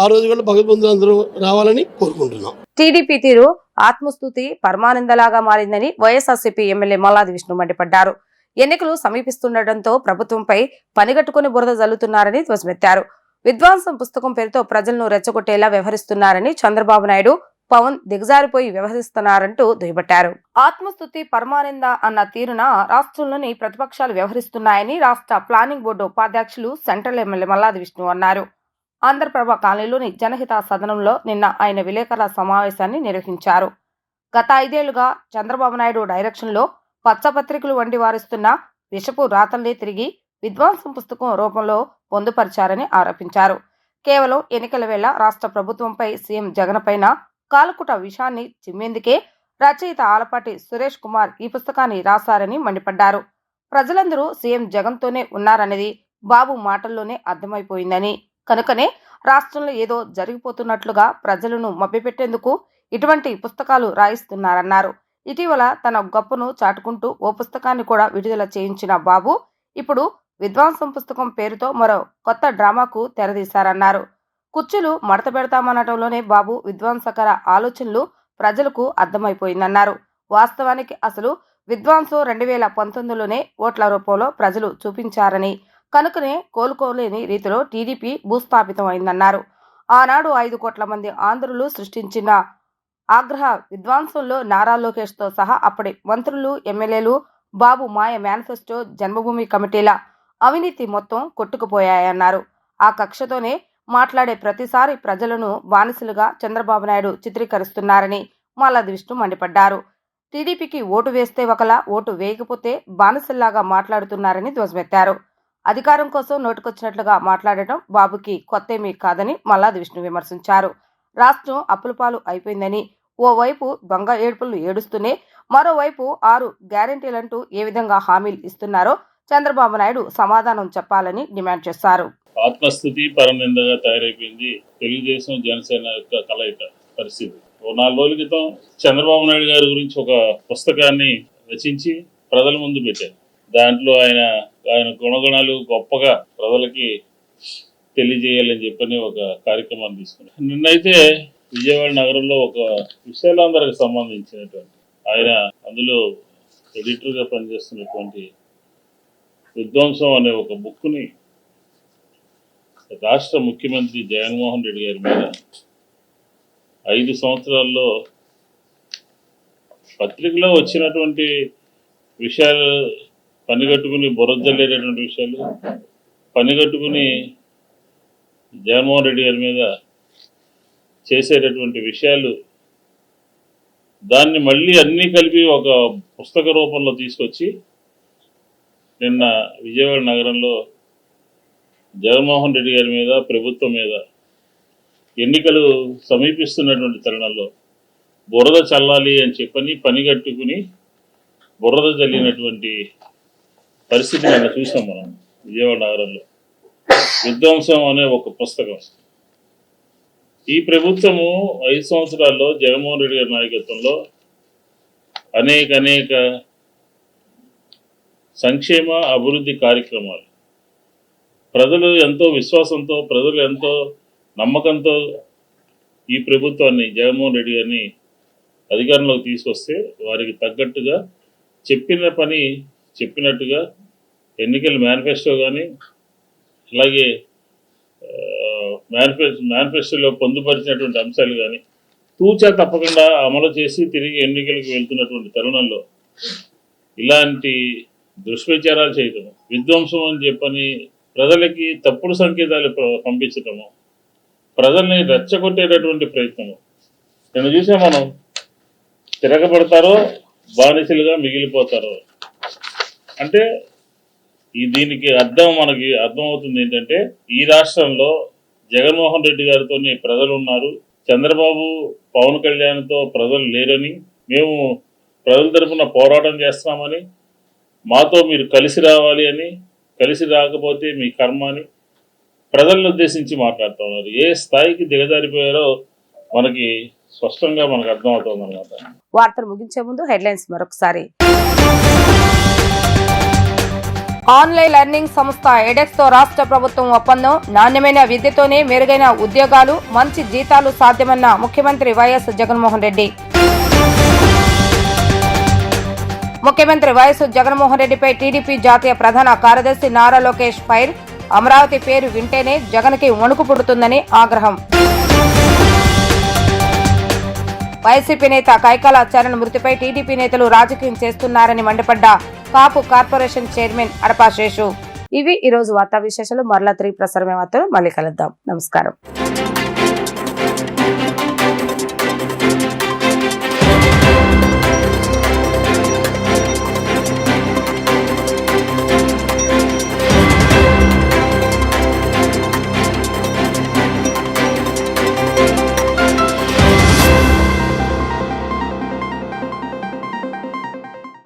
ఆ రోజు కూడా భగవద్బంధులు అందరూ రావాలని కోరుకుంటున్నాం. టీడీపీ తీరు ఆత్మస్తుతి పరమానందలాగా మారిందని వైఎస్ఆర్సీపీ ఎమ్మెల్యే మల్లాది విష్ణు మండిపడ్డారు. ఎన్నికలు సమీపిస్తుండటంతో ప్రభుత్వంపై పనిగట్టుకుని బురద జల్లుతున్నారని ధ్వజమెత్తారు. విద్వాంసం పుస్తకం పేరుతో ప్రజలను రెచ్చగొట్టేలా వ్యవహరిస్తున్నారని చంద్రబాబు నాయుడు, పవన్ దిగజారిపోయి వ్యవహరిస్తున్నారంటూ దుయ్యబట్టారు. ఆత్మస్తుతి పరమానంద అన్న తీరున రాష్ట్రంలోని ప్రతిపక్షాలు వ్యవహరిస్తున్నాయని రాష్ట్ర ప్లానింగ్ బోర్డు ఉపాధ్యక్షులు సెంట్రల్ ఎమ్మెల్యే మల్లాది విష్ణు అన్నారు. ఆంధ్రప్రభ కాలనీలోని జనహిత సదనంలో నిన్న ఆయన విలేకరుల సమావేశాన్ని నిర్వహించారు. గత 5 ఏళ్లుగా చంద్రబాబు నాయుడు డైరెక్షన్లో పచ్చపత్రికలు వండి వారిస్తున్న విషపు రాతల్ని తిరిగి విద్వాంసం పుస్తకం రూపంలో పొందుపరిచారని ఆరోపించారు. కేవలం ఎన్నికల వేళ రాష్ట్ర ప్రభుత్వంపై సీఎం జగన్ పైన కాలకుట విషయాన్ని చిమ్మేందుకే రచయిత ఆలపాటి సురేష్ కుమార్ ఈ పుస్తకాన్ని రాశారని మండిపడ్డారు. ప్రజలందరూ సీఎం జగన్తోనే ఉన్నారనేది బాబు మాటల్లోనే అర్థమైపోయిందని, కనుకనే రాష్ట్రంలో ఏదో జరిగిపోతున్నట్లుగా ప్రజలను మభ్యపెట్టేందుకు ఇటువంటి పుస్తకాలు రాయిస్తున్నారన్నారు. ఇటీవల తన గొప్పను చాటుకుంటూ ఓ పుస్తకాన్ని కూడా విడుదల చేయించిన బాబు ఇప్పుడు విద్వాంసం పుస్తకం పేరుతో మరో కొత్త డ్రామాకు తెరదీశారన్నారు. కుర్చీలు మడత పెడతామనటంలోనే బాబు విద్వాంసకర ఆలోచనలు ప్రజలకు అర్థమైపోయిందన్నారు. వాస్తవానికి అసలు విద్వాంసం 2019లోనే ఓట్ల రూపంలో ప్రజలు చూపించారని, కనుకనే కోలుకోలేని రీతిలో టీడీపీ భూస్థాపితం అయిందన్నారు. ఆనాడు 5 కోట్ల మంది ఆంధ్రులు సృష్టించిన ఆగ్రహ విద్వాంసంలో నారా లోకేష్తో సహా అప్పటి మంత్రులు, ఎమ్మెల్యేలు, బాబు మాయ మేనిఫెస్టో, జన్మభూమి కమిటీల అవినీతి మొత్తం కొట్టుకుపోయాయన్నారు. ఆ కక్షతోనే మాట్లాడే ప్రతిసారి ప్రజలను బానిసలుగా చంద్రబాబు నాయుడు చిత్రీకరిస్తున్నారని మల్లాది విష్ణు మండిపడ్డారు. టీడీపీకి ఓటు వేస్తే ఒకలా, ఓటు వేయకపోతే బానిసల్లాగా మాట్లాడుతున్నారని ధ్వజమెత్తారు. అధికారం కోసం నోటుకొచ్చినట్లుగా మాట్లాడటం బాబుకి కొత్తేమీ కాదని మల్లాది విష్ణు విమర్శించారు. రాష్ట్రం అప్పులపాలు అయిపోయిందని, ఓవైపు దొంగ ఏడుపులు ఏడుస్తూనే మరోవైపు 6 గ్యారెంటీలంటూ ఏ విధంగా హామీలు ఇస్తున్నారో చంద్రబాబు నాయుడు సమాధానం చెప్పాలని డిమాండ్ చేశారు. ఆత్మస్థుతి పరనిందగా తయారైపోయింది తెలుగుదేశం జనసేన యొక్క కలయిక పరిస్థితి. 4 రోజుల క్రితం చంద్రబాబు నాయుడు గారి గురించి ఒక పుస్తకాన్ని రచించి ప్రజల ముందు పెట్టారు. దాంట్లో ఆయన గుణగణాలు గొప్పగా ప్రజలకి తెలియజేయాలని చెప్పని ఒక కార్యక్రమాన్ని తీసుకున్నారు. నిన్నైతే విజయవాడ నగరంలో ఒక విశాలాంధ్రకు సంబంధించినటువంటి ఆయన అందులో ఎడిటర్గా పనిచేస్తున్నటువంటి విద్వాంసం అనే ఒక బుక్ని రాష్ట్ర ముఖ్యమంత్రి జగన్మోహన్ రెడ్డి గారి మీద 5 సంవత్సరాల్లో పత్రికలో వచ్చినటువంటి విషయాలు పనిగట్టుకుని బురదలేటటువంటి విషయాలు పనిగట్టుకుని జగన్మోహన్ రెడ్డి గారి మీద చేసేటటువంటి విషయాలు దాన్ని మళ్ళీ అన్నీ కలిపి ఒక పుస్తక రూపంలో తీసుకొచ్చి నిన్న విజయవాడ నగరంలో జగన్మోహన్ రెడ్డి గారి మీద ప్రభుత్వం మీద ఎన్నికలు సమీపిస్తున్నటువంటి తరుణంలో బురద చల్లాలి అని చెప్పని పనిగట్టుకుని బురద చల్లినటువంటి పరిస్థితి నిన్న చూసాం మనం విజయవాడ నగరంలో. విధ్వంసం అనే ఒక పుస్తకం. ఈ ప్రభుత్వము 5 సంవత్సరాల్లో జగన్మోహన్ రెడ్డి గారి నాయకత్వంలో అనేక సంక్షేమ అభివృద్ధి కార్యక్రమాలు ప్రజలు ఎంతో విశ్వాసంతో, ప్రజలు ఎంతో నమ్మకంతో ఈ ప్రభుత్వాన్ని జగన్మోహన్ రెడ్డి గారిని అధికారంలోకి తీసుకొస్తే వారికి తగ్గట్టుగా చెప్పిన పని చెప్పినట్టుగా ఎన్నికల మేనిఫెస్టో కానీ అలాగే మేనిఫెస్టోలో పొందుపరిచినటువంటి అంశాలు కానీ తూచా తప్పకుండా అమలు చేసి తిరిగి ఎన్నికలకు వెళ్తున్నటువంటి తరుణంలో ఇలాంటి దుష్ప్రచారాలు చేయటము, విధ్వంసం అని చెప్పని ప్రజలకి తప్పుడు సంకేతాలు పంపించటము, ప్రజల్ని రెచ్చగొట్టేటటువంటి ప్రయత్నము నేను చూసా. మనం తిరగబడతారో బానిసలుగా మిగిలిపోతారో అంటే దీనికి మనకి అర్థమవుతుంది ఏంటంటే ఈ రాష్ట్రంలో జగన్మోహన్ రెడ్డి గారితోనే ప్రజలు ఉన్నారు, చంద్రబాబు పవన్ కళ్యాణ్తో ప్రజలు లేరని, మేము ప్రజల తరఫున పోరాటం చేస్తున్నామని, మాతో మీరు కలిసి రావాలి అని, కలిసి రాకపోతే మీ కర్మ అని ప్రజలను ఉద్దేశించి మాట్లాడుతూ ఉన్నారు. ఏ స్థాయికి దిగజారిపోయారో మనకి స్పష్టంగా మనకు అర్థమవుతుంది అన్నమాట. వార్తలు ముగించే ముందు హెడ్లైన్స్ మరొకసారి. ఆన్లైన్ లెర్నింగ్ సంస్థ ఎడెక్స్ తో రాష్ట్ర ప్రభుత్వం ఒప్పందం. నాణ్యమైన విద్యతోనే మెరుగైన ఉద్యోగాలు, మంచి జీతాలు సాధ్యమన్న ముఖ్యమంత్రి వైఎస్ జగన్మోహన్ రెడ్డి. ముఖ్యమంత్రి వైఎస్ జగన్మోహన్ రెడ్డిపై టీడీపీ జాతీయ ప్రధాన కార్యదర్శి నారా లోకేష్ ఫైర్. అమరావతి పేరు వింటేనే జగన్కి వణుకు పుడుతుందని ఆగ్రహం. వైసీపీ నేత కైకాల చరణ్ మృతిపై టీడీపీ నేతలు రాజకీయం చేస్తున్నారని మండిపడ్డ కాపు కార్పొరేషన్ చైర్మన్ అడపా శేషు. ఇవి ఈ రోజు వార్తా విశేషాలు. మరలా 3 ప్రసారమే వార్తలు మళ్ళీ కలుద్దాం. నమస్కారం.